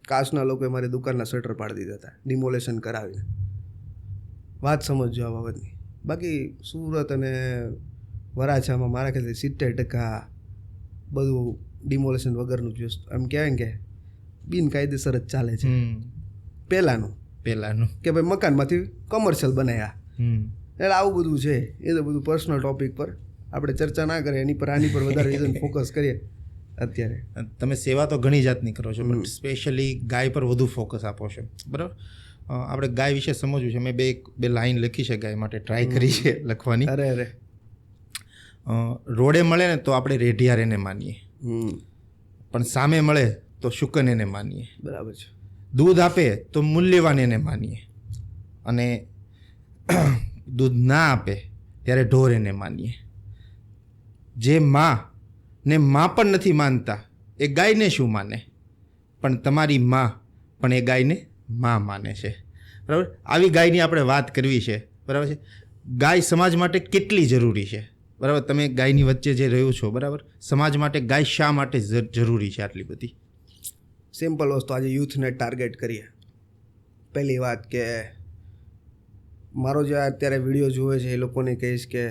A: કાસ્ટના લોકોએ મારી દુકાનના શટર પાડી દીધા હતા, ડિમોલેશન કરાવીને. વાત સમજજો આ બાબતની. બાકી સુરત અને વરાછામાં મારા ખ્યાલથી 70% બધું ડિમોલેશન વગરનું જ વસ્તુ, એમ કહેવાય ને કે બિનકાયદેસર જ ચાલે છે. પહેલાંનું કે ભાઈ મકાનમાંથી કમર્શિયલ બનાવ્યા, એટલે આવું બધું છે. એ તો બધું પર્સનલ ટોપિક પર આપણે ચર્ચા ના કરીએ, એની પર આની પર વધારે રીઝન ફોકસ કરીએ. અત્યારે
B: તમે સેવા તો ઘણી જાતની કરો છો, પણ સ્પેશિયલી ગાય પર વધુ ફોકસ આપો છો, બરાબર. આપણે ગાય વિશે સમજવું છે. મેં બે લાઈન લખી છે ગાય માટે, ટ્રાય કરી છે લખવાની.
A: અરે
B: રોડે મળે ને તો આપણે રેઢિયાર એને માનીએ, પણ સામે મળે તો શુકન એને માનીએ.
A: બરાબર છે.
B: દૂધ આપે તો મૂલ્યવાન એને માનીએ, અને દૂધ ના આપે ત્યારે ઢોર એને માનીએ. જે માં ને માં પણ નથી માનતા એ ગાયને શું માને, પણ તમારી માં પણ એ ગાયને માં માને છે, બરાબર. આવી ગાયની આપણે વાત કરવી છે, બરાબર છે. ગાય સમાજ માટે કેટલી જરૂરી છે, બરાબર. તમે ગાયની વચ્ચે જે રહ્યો છો, બરાબર, સમાજ માટે ગાય શા માટે જરૂરી છે આટલી બધી?
A: સિમ્પલ વસ્તુ, આજે યુથને ટાર્ગેટ કરીએ. પહેલી વાત કે મારો જે અત્યારે વિડીયો જોવે છે એ લોકોને કહીશ કે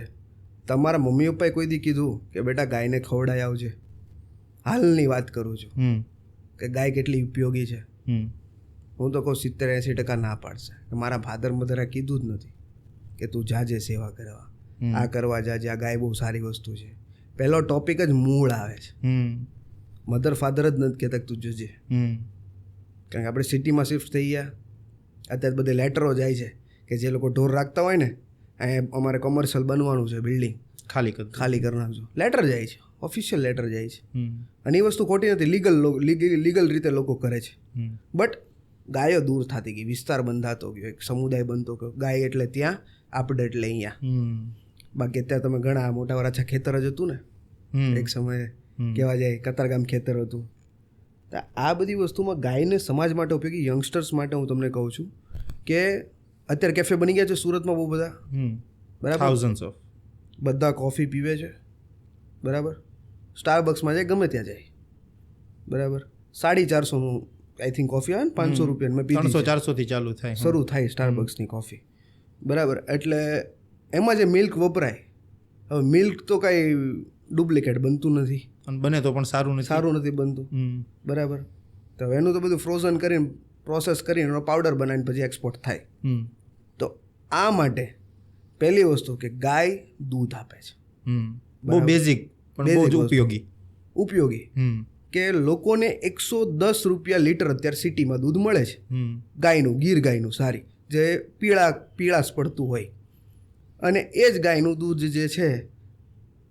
A: તમારા મમ્મી પપ્પાએ કોઈ દી કીધું કે બેટા ગાયને ખવડાવી આવજે? હાલની વાત કરું છું કે ગાય કેટલી ઉપયોગી છે. હું તો કહું 70-80% ના પાડશે. મારા ફાધર મધરે કીધું જ નથી કે તું જાજે સેવા કરવા, આ કરવા જાજે, આ ગાય બહુ સારી વસ્તુ છે. પહેલો ટોપિક જ મૂળ આવે છે. મધર ફાધર જ નથી કહેતા તું જોજે, કારણ કે આપણે સિટીમાં શિફ્ટ થઈ ગયા. અત્યારે બધે લેટરો જાય છે કે જે લોકો ઢોર રાખતા હોય ને, અહીંયા અમારે કોમર્શિયલ બનવાનું છે, બિલ્ડિંગ ખાલી કરી નાખજો, લેટર જાય છે, ઓફિશિયલ લેટર જાય છે. અને એ વસ્તુ ખોટી નથી, લીગલ રીતે લોકો કરે છે. બટ ગાયો દૂર થતી ગઈ, વિસ્તાર બંધાતો ગયો, એક સમુદાય બનતો ગયો. ગાય એટલે ત્યાં, આપણે એટલે અહીંયા. બાકી અત્યારે તમે ઘણા મોટા વરાછા ખેતર જ હતું ને એક સમયે, કહેવા જાય કતારગામ ખેતર હતું. તો આ બધી વસ્તુમાં ગાયને સમાજ માટે ઉપયોગી, યંગસ્ટર્સ માટે હું તમને કહું છું કે અત્યારે કેફે બની ગયા છે સુરતમાં બહુ બધા, બરાબર. બધા કોફી પીવે છે, બરાબર. સ્ટારબક્સમાં જાય, ગમે ત્યાં જાય, બરાબર. 450નું આઈ થિંક કોફી આવે ને, 500 રૂપિયા મેં પીધી,
B: 300-400 થી ચાલુ થાય,
A: શરૂ થાય સ્ટારબક્સની કોફી, બરાબર. એટલે એમાં જે મિલ્ક વપરાય, હવે મિલ્ક તો કાંઈ ડુપ્લિકેટ બનતું નથી,
B: અને બને તો પણ સારું
A: નથી બનતું, બરાબર. તો એનું તો બધું ફ્રોઝન કરીને, પ્રોસેસ કરીને એનો પાવડર બનાવીને પછી એક્સપોર્ટ થાય. તો આ માટે પહેલી વસ્તુ કે ગાય દૂધ આપે છે,
B: બહુ બેઝિક પણ બહુ જ
A: ઉપયોગી કે લોકોને 110 રૂપિયા લીટર અત્યારે સિટીમાં દૂધ મળે છે ગાયનું, ગીર ગાયનું, સારી, જે પીળાશ પડતું હોય. અને એ જ ગાયનું દૂધ જે છે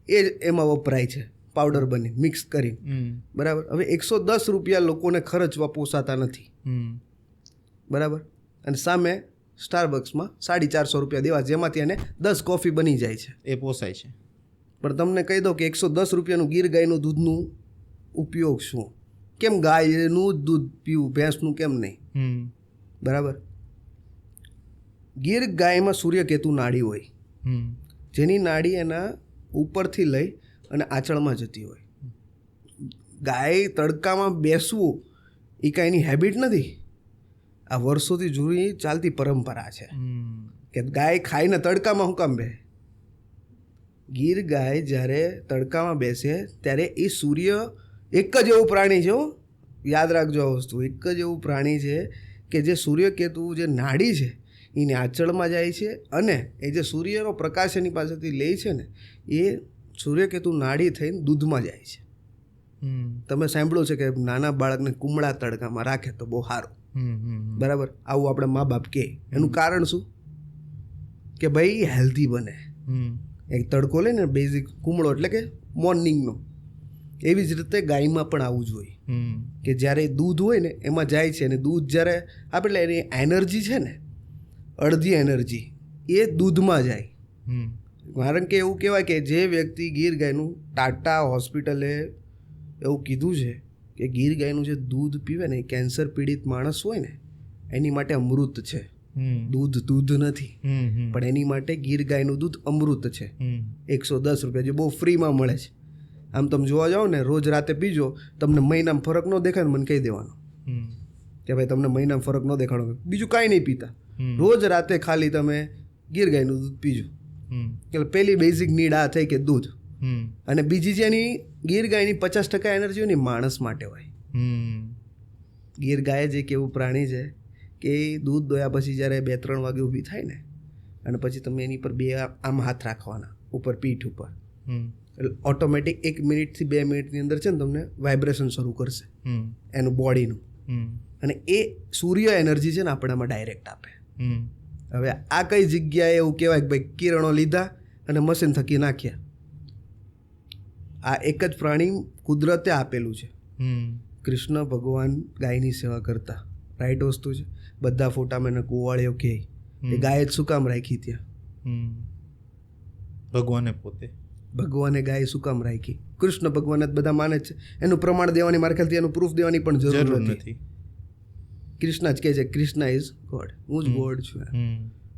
A: એ જ એમાં વપરાય છે, પાવડર બની મિક્સ કરીને, બરાબર. હવે 110 રૂપિયા લોકોને ખર્ચવા પોસાતા નથી, બરાબર. અને સામે સ્ટારબક્સમાં 450 દેવા, જેમાંથી એને 10 કોફી બની જાય છે.
B: એ પોસાય છે.
A: પણ તમને કહી દો કે 110 રૂપિયાનું ગીર ગાયનું દૂધનું ઉપયોગ શું? કેમ ગાયનું જ દૂધ પીવું, ભેંસનું કેમ નહીં? બરાબર. ગીર ગાયમાં સૂર્યકેતુ નાડી હોય, જેની નાડી એના ઉપરથી લઈ અને આંચળમાં જતી હોય. ગાય તડકામાં બેસવું એ કાંઈ એની હેબિટ નથી. આ વર્ષોથી જૂની ચાલતી પરંપરા છે કે ગાય ખાઈને તડકામાં હું કામ બે. ગીર ગાય જ્યારે તડકામાં બેસે ત્યારે એ સૂર્ય એક જ એવું પ્રાણી છે, યાદ રાખજો આ વસ્તુ, એક જ એવું પ્રાણી છે કે જે સૂર્યકેતુ જે નાડી છે એની આંચળમાં જાય છે અને એ જે સૂર્યનો પ્રકાશ એની પાસેથી લે છે ને એ સૂર્યકેતુ નાડી થઈને દૂધમાં જાય છે. તમે સાંભળ્યું છે કે નાના બાળકને કુમળા તડકામાં રાખે તો બહુ સારું, બરાબર? આવું આપણે મા બાપ કહે. એનું કારણ શું? કે ભાઈ હેલ્ધી બને. એક તડકો લે ને બેઝિક કુમળો એટલે કે મોર્નિંગનો, એવી જ રીતે ગાયમાં પણ આવવું જોઈએ કે જ્યારે દૂધ હોય ને એમાં જાય છે અને દૂધ જ્યારે આપણે એની એનર્જી છે ને, અડધી એનર્જી એ દૂધમાં જાય. કારણ કે એવું કહેવાય કે જે વ્યક્તિ ગીર ગાયનું, ટાટા હોસ્પિટલે એવું કીધું છે કે ગીર ગાયનું જે દૂધ પીવે ને, કેન્સર પીડિત માણસ હોય ને એની માટે અમૃત છે. દૂધ નથી, પણ એની માટે ગીર ગાયનું દૂધ અમૃત છે. 110 રૂપિયા જે બહુ ફ્રીમાં મળે છે. આમ તમે જોવા જાઓ ને, રોજ રાતે પીજો, તમને મહિનામાં ફરક ન દેખાય ને મને કહી દેવાનો કે ભાઈ તમને મહિનામાં ફરક ન દેખાડો. બીજું કાંઈ નહીં પીતા, રોજ રાતે ખાલી તમે ગીર ગાયનું દૂધ પીજો. એટલે પેલી બેઝિક નીડ આ થઈ કે દૂધ. અને બીજી જેની ગીર ગાયની 50% એનર્જી હોય ને માણસ માટે હોય. ગીર ગાય જ એક એવું પ્રાણી છે કે દૂધ દોયા પછી જ્યારે 2-3 વાગે ઊભી થાય ને અને પછી તમે એની પર 2 આમ હાથ રાખવાના ઉપર પીઠ ઉપર, એટલે ઓટોમેટિક 1 મિનિટથી 2 મિનિટની અંદર છે ને તમને વાઇબ્રેશન શરૂ કરશે એનું બોડીનું. અને એ સૂર્ય એનર્જી છે ને આપણામાં ડાયરેક્ટ આપે. હવે આ કઈ જગ્યાએ એવું કહેવાય કે ભાઈ કિરણો લીધા અને મશીન થકી નાખ્યા? આ એક જ પ્રાણી કુદરતે આપેલું છે. કૃષ્ણ ભગવાન ગાયની સેવા કરતા, રાઈટ વસ્તુ છે. બધા ફોટામાં એને કુવાળીઓ કહે, એ ગાય જ શું કામ રાખી ત્યાં?
B: ભગવાને પોતે,
A: ભગવાને ગાય શું કામ રાખી? કૃષ્ણ ભગવાન જ બધા માને છે. એનું પ્રમાણ દેવાની, મારા ખ્યાલથી એનું પ્રૂફ દેવાની પણ જરૂર નથી. કૃષ્ણ જ કહે છે કૃષ્ણ ઇઝ ગોડ, હું જ ગોડ છું,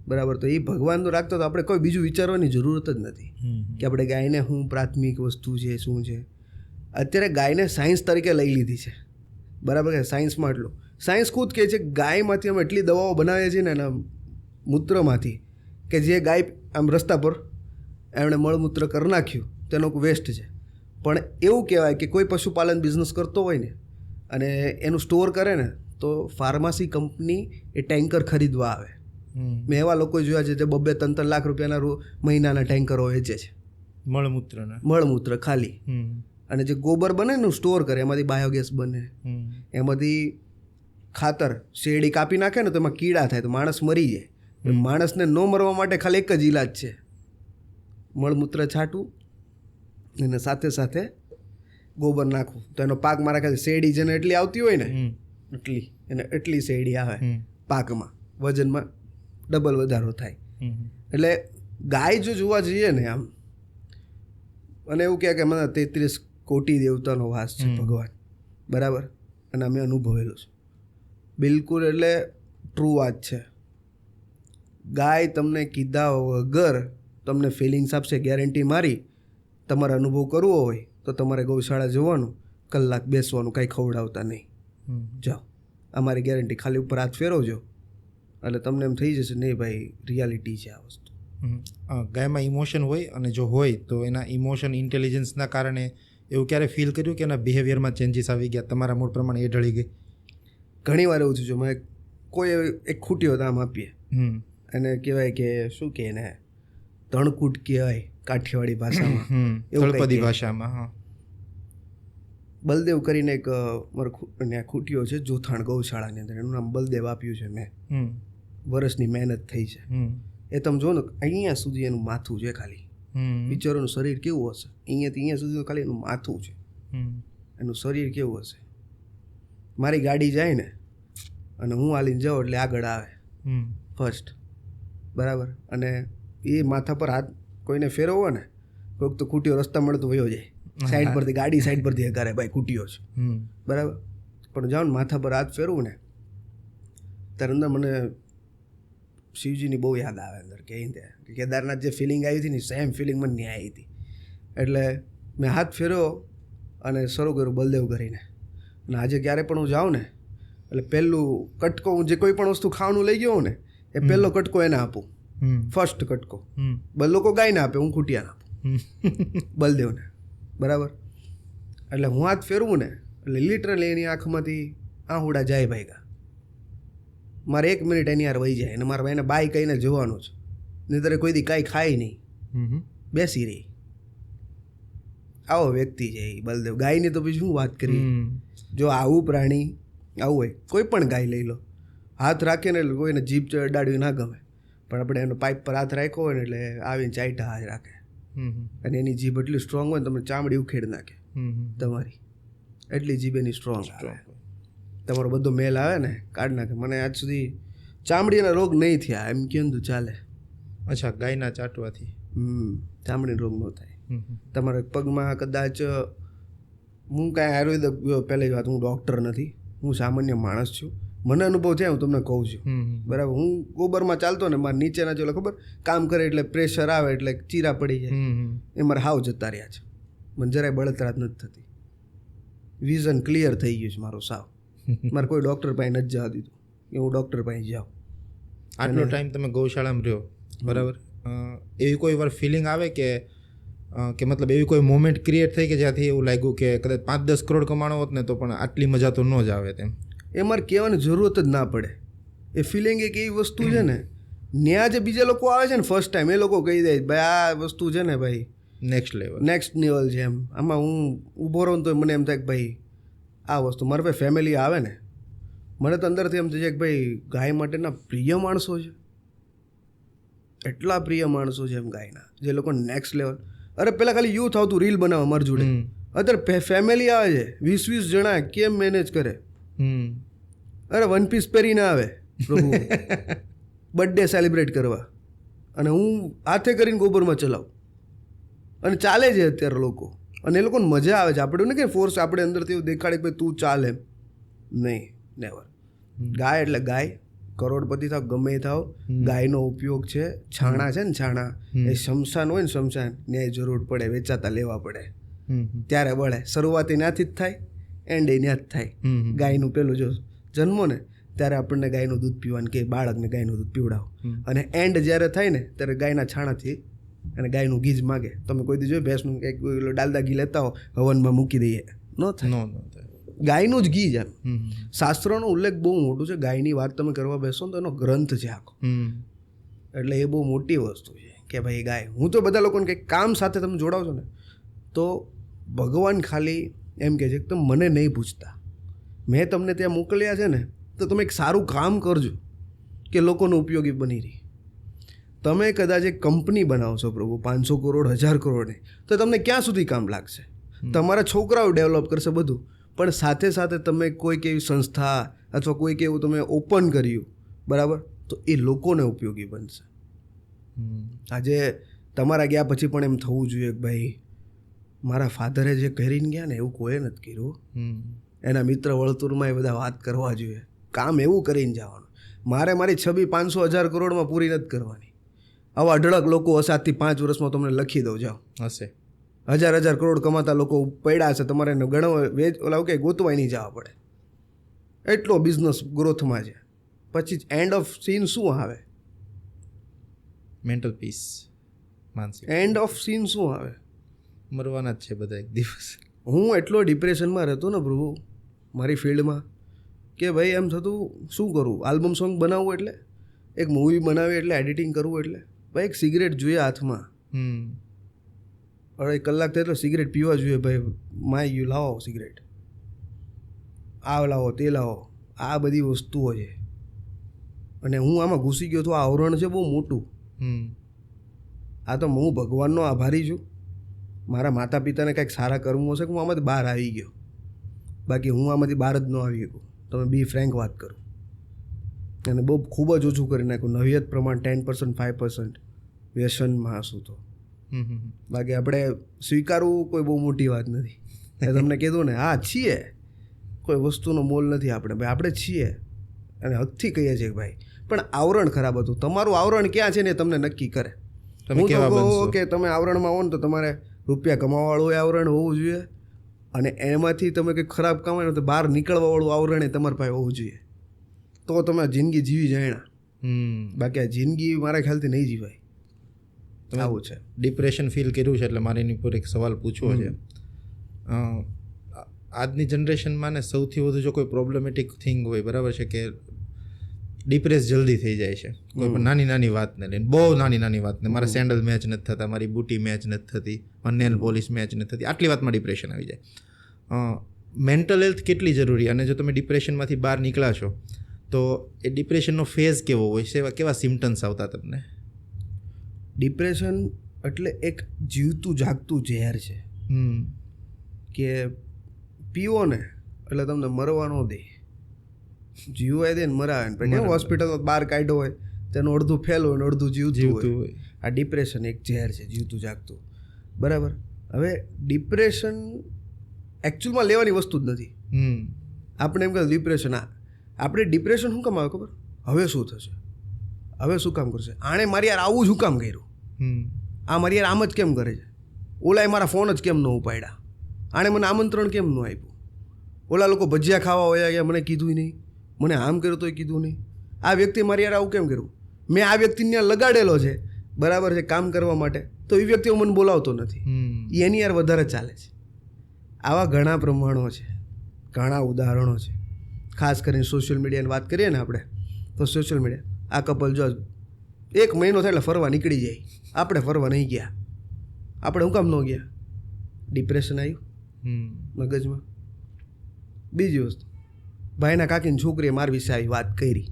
A: બરાબર? તો એ ભગવાન તો રાખતો, તો આપણે કોઈ બીજું વિચારવાની જરૂરત જ નથી કે આપણે ગાયને શું પ્રાથમિક વસ્તુ છે, શું છે. અત્યારે ગાયને સાયન્સ તરીકે લઈ લીધી છે, બરાબર? કે સાયન્સમાં એટલું, સાયન્સ ખુદ કહે છે ગાયમાંથી અમે એટલી દવાઓ બનાવીએ છીએ ને એના મૂત્રમાંથી કે જે ગાય આમ રસ્તા પર એમણે મળમૂત્ર કરી નાખ્યું તેનો વેસ્ટ છે. પણ એવું કહેવાય કે કોઈ પશુપાલન બિઝનેસ કરતો હોય ને અને એનું સ્ટોર કરે ને તો ફાર્મસી કંપની એ ટેન્કર ખરીદવા આવે. મેં એવા લોકો જોયા છે જે 2-3 લાખ રૂપિયાના મહિનાના ટેન્કરો વેચે છે મળમૂત્ર ખાલી. અને જે ગોબર બને ને સ્ટોર કરે, એમાંથી બાયોગેસ બને, એમાંથી ખાતર. શેરડી કાપી નાખે ને તો એમાં કીડા થાય તો માણસ મરી જાય. માણસને ન મરવા માટે ખાલી એક જ ઈલાજ છે, મળમૂત્ર છાંટવું અને સાથે સાથે ગોબર નાખવું. તો એનો પાક મારા ખ્યાલ શેરડી જેને એટલી આવતી હોય ને એટલી શેરડી આવે પાકમાં, વજનમાં ડબલ વધારો થાય. એટલે ગાય જો જોવા જઈએ ને આમ, અને એવું કહે કે મને 33 કોટી દેવતાનો વાસ છે ભગવાન, બરાબર? અને અમે અનુભવેલું છે બિલકુલ. એટલે ટ્રુ વાત છે. ગાય તમને કીધા વગર તમને ફિલિંગ્સ આપશે, ગેરંટી મારી. તમારે અનુભવ કરવો હોય તો તમારે ગૌશાળા જવાનું, કલાક બેસવાનું, કાંઈ ખવડાવતા નહીં, જાઓ, અમારી ગેરંટી. ખાલી ઉપર હાથ ફેરવજો એટલે તમને એમ થઈ જશે નહીં ભાઈ રિયાલિટી છે આ વસ્તુ.
B: ગાયમાં ઇમોશન હોય, અને જો હોય તો એના ઇમોશન ઇન્ટેલિજન્સના કારણે એવું ક્યારે ફીલ કર્યું કે એના બિહેવિયરમાં ચેન્જીસ આવી ગયા, તમારા મૂળ પ્રમાણે એ ઢળી ગઈ?
A: ઘણી વાર એવું થયું. મેં કોઈ એક ખૂટ્યો દામ આપીએ, એને કહેવાય કે શું કહે એને, ધણકૂટ કહેવાય કાઠિયાવાડી ભાષામાં,
B: તળપદી ભાષામાં.
A: બલદેવ કરીને એક મારો ખૂટ્યો છે જોથાણ ગૌશાળાની અંદર, એનું નામ બલદેવ આપ્યું છે મેં. વર્ષની મહેનત થઈ છે. એ તમે જો ને અહીંયા સુધી એનું માથું છે ખાલી. બિચારોનું શરીર કેવું હશે? અહીંયાથી અહીંયા સુધી ખાલી એનું માથું છે, એનું શરીર કેવું હશે? મારી ગાડી જાય ને અને હું હાલીને જાઉં એટલે આગળ આવે, ફર્સ્ટ, બરાબર. અને એ માથા પર હાથ કોઈને ફેરવવો ને, કોઈક તો ખૂટીઓ રસ્તા મળતો વયો જાય, સાઈડ પરથી ગાડી સાઈડ પરથી હકારે ભાઈ ખૂટીઓ છે, બરાબર. પણ જાઓ ને માથા પર હાથ ફેરવું ને ત્યારે અંદર મને શિવજીની બહુ યાદ આવે અંદર કે કેદારનાથ જે ફિલિંગ આવી હતી ને સેમ ફિલિંગ મને નહીં આવી હતી. એટલે મેં હાથ ફેરવ્યો અને શરૂ કર્યું બલદેવ કરીને. અને આજે ક્યારે પણ હું જાઉં ને એટલે પહેલું કટકો, હું જે કોઈ પણ વસ્તુ ખાવાનું લઈ ગયો ને એ પહેલો કટકો એને આપું, ફર્સ્ટ કટકો. લોકો ગાયને આપે, હું ખૂટિયાને આપું, બલદેવને, બરાબર. એટલે હું હાથ ફેરવું ને એટલે લિટરલી એની આંખમાંથી આહુડા જાય ભાઈગા. મારે 1 મિનિટ એની યાર વહી જાય અને મારા ભાઈને બાય કહીને જવાનું છે, નહીંતર કોઈ દી કાંઈ ખાય નહીં, બેસી રહી. આવો વ્યક્તિ છે એ બલદેવ. ગાયની તો પછી શું વાત કરી. જો આવું પ્રાણી આવું હોય, કોઈ પણ ગાય લઈ લો, હાથ રાખે ને એટલે કોઈને જીભ અડાડવી ના ગમે, પણ આપણે એનો પાઇપ પર હાથ રાખ્યો હોય ને એટલે આવીને ચાઈટા હાથ રાખે. અને એની જીભ એટલી સ્ટ્રોંગ હોય ને તમે ચામડી ઉખેડ નાખે તમારી, એટલી જીભ એની સ્ટ્રોંગ આવે. તમારો બધો મેલ આવે ને કાઢ નાખે. મને આજ સુધી ચામડીના રોગ નહીં થયા, એમ કેમ તો ચાલે.
B: અચ્છા, ગાયના ચાટવાથી
A: ચામડીનો રોગ ન થાય. તમારા પગમાં કદાચ, હું કાંઈ આયુર્વેદ, પહેલી વાત હું ડૉક્ટર નથી, હું સામાન્ય માણસ છું, મને અનુભવ છે, હું તમને કહું છું, બરાબર. હું ગોબરમાં ચાલતો ને મારા નીચેના જો ખબર કામ કરે એટલે પ્રેશર આવે એટલે ચીરા પડી જાય, એ મારા હાવ જતા રહ્યા છે. મને જરાય બળતરા જ નથી થતી, વિઝન ક્લિયર થઈ ગયું છે મારું સાવ. મારે કોઈ ડૉક્ટર પાસે નથી જવા દીધું કે હું ડૉક્ટર પાસે જાઉં.
B: આટલો ટાઈમ તમે ગૌશાળામાં રહ્યો, બરાબર, એવી કોઈ વાર ફિલિંગ આવે કે મતલબ એવી કોઈ મોમેન્ટ ક્રિએટ થઈ કે જ્યાંથી એવું લાગ્યું કે કદાચ 5-10 કરોડ કમાણો હોત ને તો પણ આટલી મજા તો ન જ આવે તેમ?
A: એ મારે કહેવાની જરૂરત જ ના પડે. એ ફિલિંગ એક એવી વસ્તુ છે ને, ન્યા જે બીજા લોકો આવે છે ને ફર્સ્ટ ટાઈમ, એ લોકો કહી દે ભાઈ આ વસ્તુ છે ને ભાઈ નેક્સ્ટ લેવલ છે એમ. આમાં હું ઊભો રહું તો મને એમ થાય કે ભાઈ આ વસ્તુ મારા ભાઈ ફેમિલી આવે ને, મને તો અંદરથી એમ થાય કે ભાઈ ગાય માટેના પ્રિય માણસો છે, એટલા પ્રિય માણસો છે એમ ગાયના, જે લોકો નેક્સ્ટ લેવલ. અરે પહેલાં ખાલી યુથ આવતું રીલ બનાવવા મારી જોડે, અત્યારે ફેમિલી આવે છે 20-20 જણા, કેમ મેનેજ કરે. અરે 1 પીસ પહેરીને આવે પ્રભુ બર્થડે સેલિબ્રેટ કરવા, અને હું હાથે કરીને ગોબરમાં ચલાવું, અને ચાલે છે અત્યારે લોકો, અને એ લોકોને મજા આવે છે. આપણે ને કે ફોર્સ આપણે અંદરથી એવું દેખાડે કે ભાઈ તું ચાલે એમ નહીં, નેવર. ગાય એટલે ગાય, કરોડપતિ થાવ ગમે થાવ, ગાયનો ઉપયોગ છે. છાણા છે ને છાણા, એ શમશાન હોય ને શમશાન, ને જરૂર પડે, વેચાતા લેવા પડે ત્યારે બળે. શરૂઆત ત્યાંથી જ થાય, એન્ડ ત્યાં જ થાય. ગાયનું પેલું જો જન્મો ને ત્યારે આપણને ગાયનું દૂધ પીવાનું કે બાળકને ગાયનું દૂધ પીવડાવો, અને એન્ડ જ્યારે થાય ને ત્યારે ગાયના છાણાથી અને ગાયનું ઘી જ માગે. તમે કોઈ દી જોયું ભેંસનું એક ડાલદા ઘી લેતા હો હવનમાં મૂકી દઈએ, ન થાય. ગાયનું જ ઘી જ એમ. શાસ્ત્રોનો ઉલ્લેખ બહુ મોટું છે. ગાયની વાત તમે કરવા બેસો ને તો એનો ગ્રંથ છે આખો, એટલે એ બહુ મોટી વસ્તુ છે કે ભાઈ ગાય. હું તો બધા લોકોને કંઈક કામ સાથે તમે જોડાવ છો ને તો ભગવાન ખાલી એમ કહે છે કે તમે મને નહીં પૂછતા, મેં તમને ત્યાં મોકલ્યા છે ને તો તમે એક સારું કામ કરજો કે લોકોનો ઉપયોગી બની રહી. તમે કદાચ એક કંપની બનાવશો પ્રભુ 500 કરોડ 1000 કરોડની, તો તમને ક્યાં સુધી કામ લાગશે? તમારા છોકરાઓ ડેવલપ કરશે બધું, પણ સાથે સાથે તમે કોઈક એવી સંસ્થા અથવા કોઈક એવું તમે ઓપન કર્યું, બરાબર, તો એ લોકોને ઉપયોગી બનશે. આજે તમારા ગયા પછી પણ એમ થવું જોઈએ કે ભાઈ મારા ફાધરે જે કરીને ગયા ને એવું કોઈ નથી કર્યું. એના મિત્ર વર્તુળમાં એ બધા વાત કરવા જોઈએ, કામ એવું કરીને જવાનું. મારી છબી 500-1000 કરોડમાં પૂરી નથી કરવાની. આવા અઢળક લોકો હશે, આજથી 5 વર્ષમાં તમને લખી દઉં, જાઓ હશે 1000 કરોડ કમાતા લોકો પડ્યા છે, તમારે ગણવા ઓલા કે ગોતવાય નહીં જવા પડે, એટલો બિઝનેસ ગ્રોથમાં છે. પછી એન્ડ ઓફ સીન શું આવે?
B: મેન્ટલ પીસ, માનસિક
A: એન્ડ ઓફ સીન શું આવે?
B: મરવાના જ છે બધા એક દિવસ.
A: હું એટલો ડિપ્રેશનમાં રહેતો ને પ્રભુ મારી ફિલ્ડમાં કે ભાઈ એમ થતું શું કરું? આલ્બમ સોંગ બનાવવું એટલે, એક મૂવી બનાવી એટલે, એડિટિંગ કરવું એટલે, ભાઈ એક સિગરેટ જોઈએ હાથમાં, 2.5 કલાક થાય એટલે સિગરેટ પીવા જોઈએ. ભાઈ માય યુ લાવો સિગરેટ, આ લાવો તે લાવો, આ બધી વસ્તુઓ છે. અને હું આમાં ઘૂસી ગયો તો આ આવરણ છે બહુ મોટું. આ તો હું ભગવાનનો આભારી છું. મારા માતા પિતાને કંઈક સારા કરવું હશે કે હું આમાંથી બહાર આવી ગયો, બાકી હું આમાંથી બહાર જ ન આવી શકું. તમે બી ફ્રેન્ક વાત કરું, અને બહુ ખૂબ જ ઓછું કરી નાખ્યું. નવિયત પ્રમાણ 10%, 5% વ્યસનમાં હશું તો. બાકી આપણે સ્વીકારવું કોઈ બહુ મોટી વાત નથી. મેં તમને કીધું ને, હા છીએ, કોઈ વસ્તુનો મોલ નથી આપણે, ભાઈ આપણે છીએ અને હકથી કહીએ છીએ ભાઈ. પણ આવરણ ખરાબ હતું. તમારું આવરણ ક્યાં છે ને તમને નક્કી કરે. હું તો કહું કે તમે આવરણમાં હો ને તો તમારે રૂપિયા કમાવાવાળું આવરણ હોવું જોઈએ, અને એમાંથી તમે કંઈક ખરાબ કમાય તો બહાર નીકળવાવાળું આવરણ એ તમારી પાસે હોવું જોઈએ. તો તમે જિંદગી જીવી જાયણા. બાકી આ જિંદગી મારા ખ્યાલથી નહીં જીવાય. આવું છે.
B: ડિપ્રેશન ફીલ કર્યું છે એટલે મારે એની પર એક સવાલ પૂછવો છે. આજની જનરેશનમાં ને સૌથી વધુ જો કોઈ પ્રોબ્લેમેટિક થિંગ હોય, બરાબર છે, કે ડિપ્રેસ જલ્દી થઈ જાય છે કોઈ પણ નાની નાની વાતને લઈને, બહુ નાની નાની વાતને. મારા સેન્ડલ મેચ નથી થતા, મારી બુટી મેચ નથી થતી, મારી નેલ પોલિશ મેચ નથી થતી, આટલી વાતમાં ડિપ્રેશન આવી જાય. મેન્ટલ હેલ્થ કેટલી જરૂરી, અને જો તમે ડિપ્રેશનમાંથી બહાર નીકળ્યા છો તો એ ડિપ્રેશનનો ફેઝ કેવો હોય છે, કેવા સિમ્ટમ્સ આવતા તમને?
A: ડિપ્રેશન એટલે એક જીવતું જાગતું ઝેર છે કે પીવો ને એટલે તમને મરવા ન દે, જીવવા દે ને મરાવે ને. પછી હોસ્પિટલમાં બહાર કાઢ્યો હોય તેનું અડધું ફેલ હોય ને અડધું જીવતું હોય. આ ડિપ્રેશન એક ઝેર છે, જીવતું જાગતું. બરાબર. હવે ડિપ્રેશન એકચ્યુઅલમાં લેવાની વસ્તુ જ નથી. આપણે એમ કહે ડિપ્રેશન, આપણે ડિપ્રેશન શું કામ આવે ખબર? હવે શું થશે, હવે શું કામ કરશે, આણે મારી યાર આવું શું કામ કર્યું, આ મારી યાર આમ જ કેમ કરે છે, ઓલાએ મારા ફોન જ કેમ ન ઉપાડ્યા, આણે મને આમંત્રણ કેમ ન આપ્યું, ઓલા લોકો ભજીયા ખાવા હોયા ગયા મને કીધું નહીં, મને આમ કર્યું તોય કીધું નહીં, આ વ્યક્તિ મારી યાર આવું કેમ કર્યું, મેં આ વ્યક્તિને ત્યાં લગાડેલો છે, બરાબર છે, કામ કરવા માટે, તો એ વ્યક્તિ મને બોલાવતો નથી, એની યાર વધારે ચાલે છે. આવા ઘણા પ્રમાણો છે, ઘણા ઉદાહરણો છે. ખાસ કરીને સોશિયલ મીડિયાની વાત કરીએ ને આપણે, તો સોશિયલ મીડિયા, આ કપલ જો 1 મહિનો થાય એટલે ફરવા નીકળી જાય, આપણે ફરવા નહીં ગયા. આપણે શું કામ ન ગયા? ડિપ્રેશન આવ્યું મગજમાં. બીજી વસ્તુ, ભાઈના કાકીની છોકરીએ મારી વિશે આવી વાત કરી,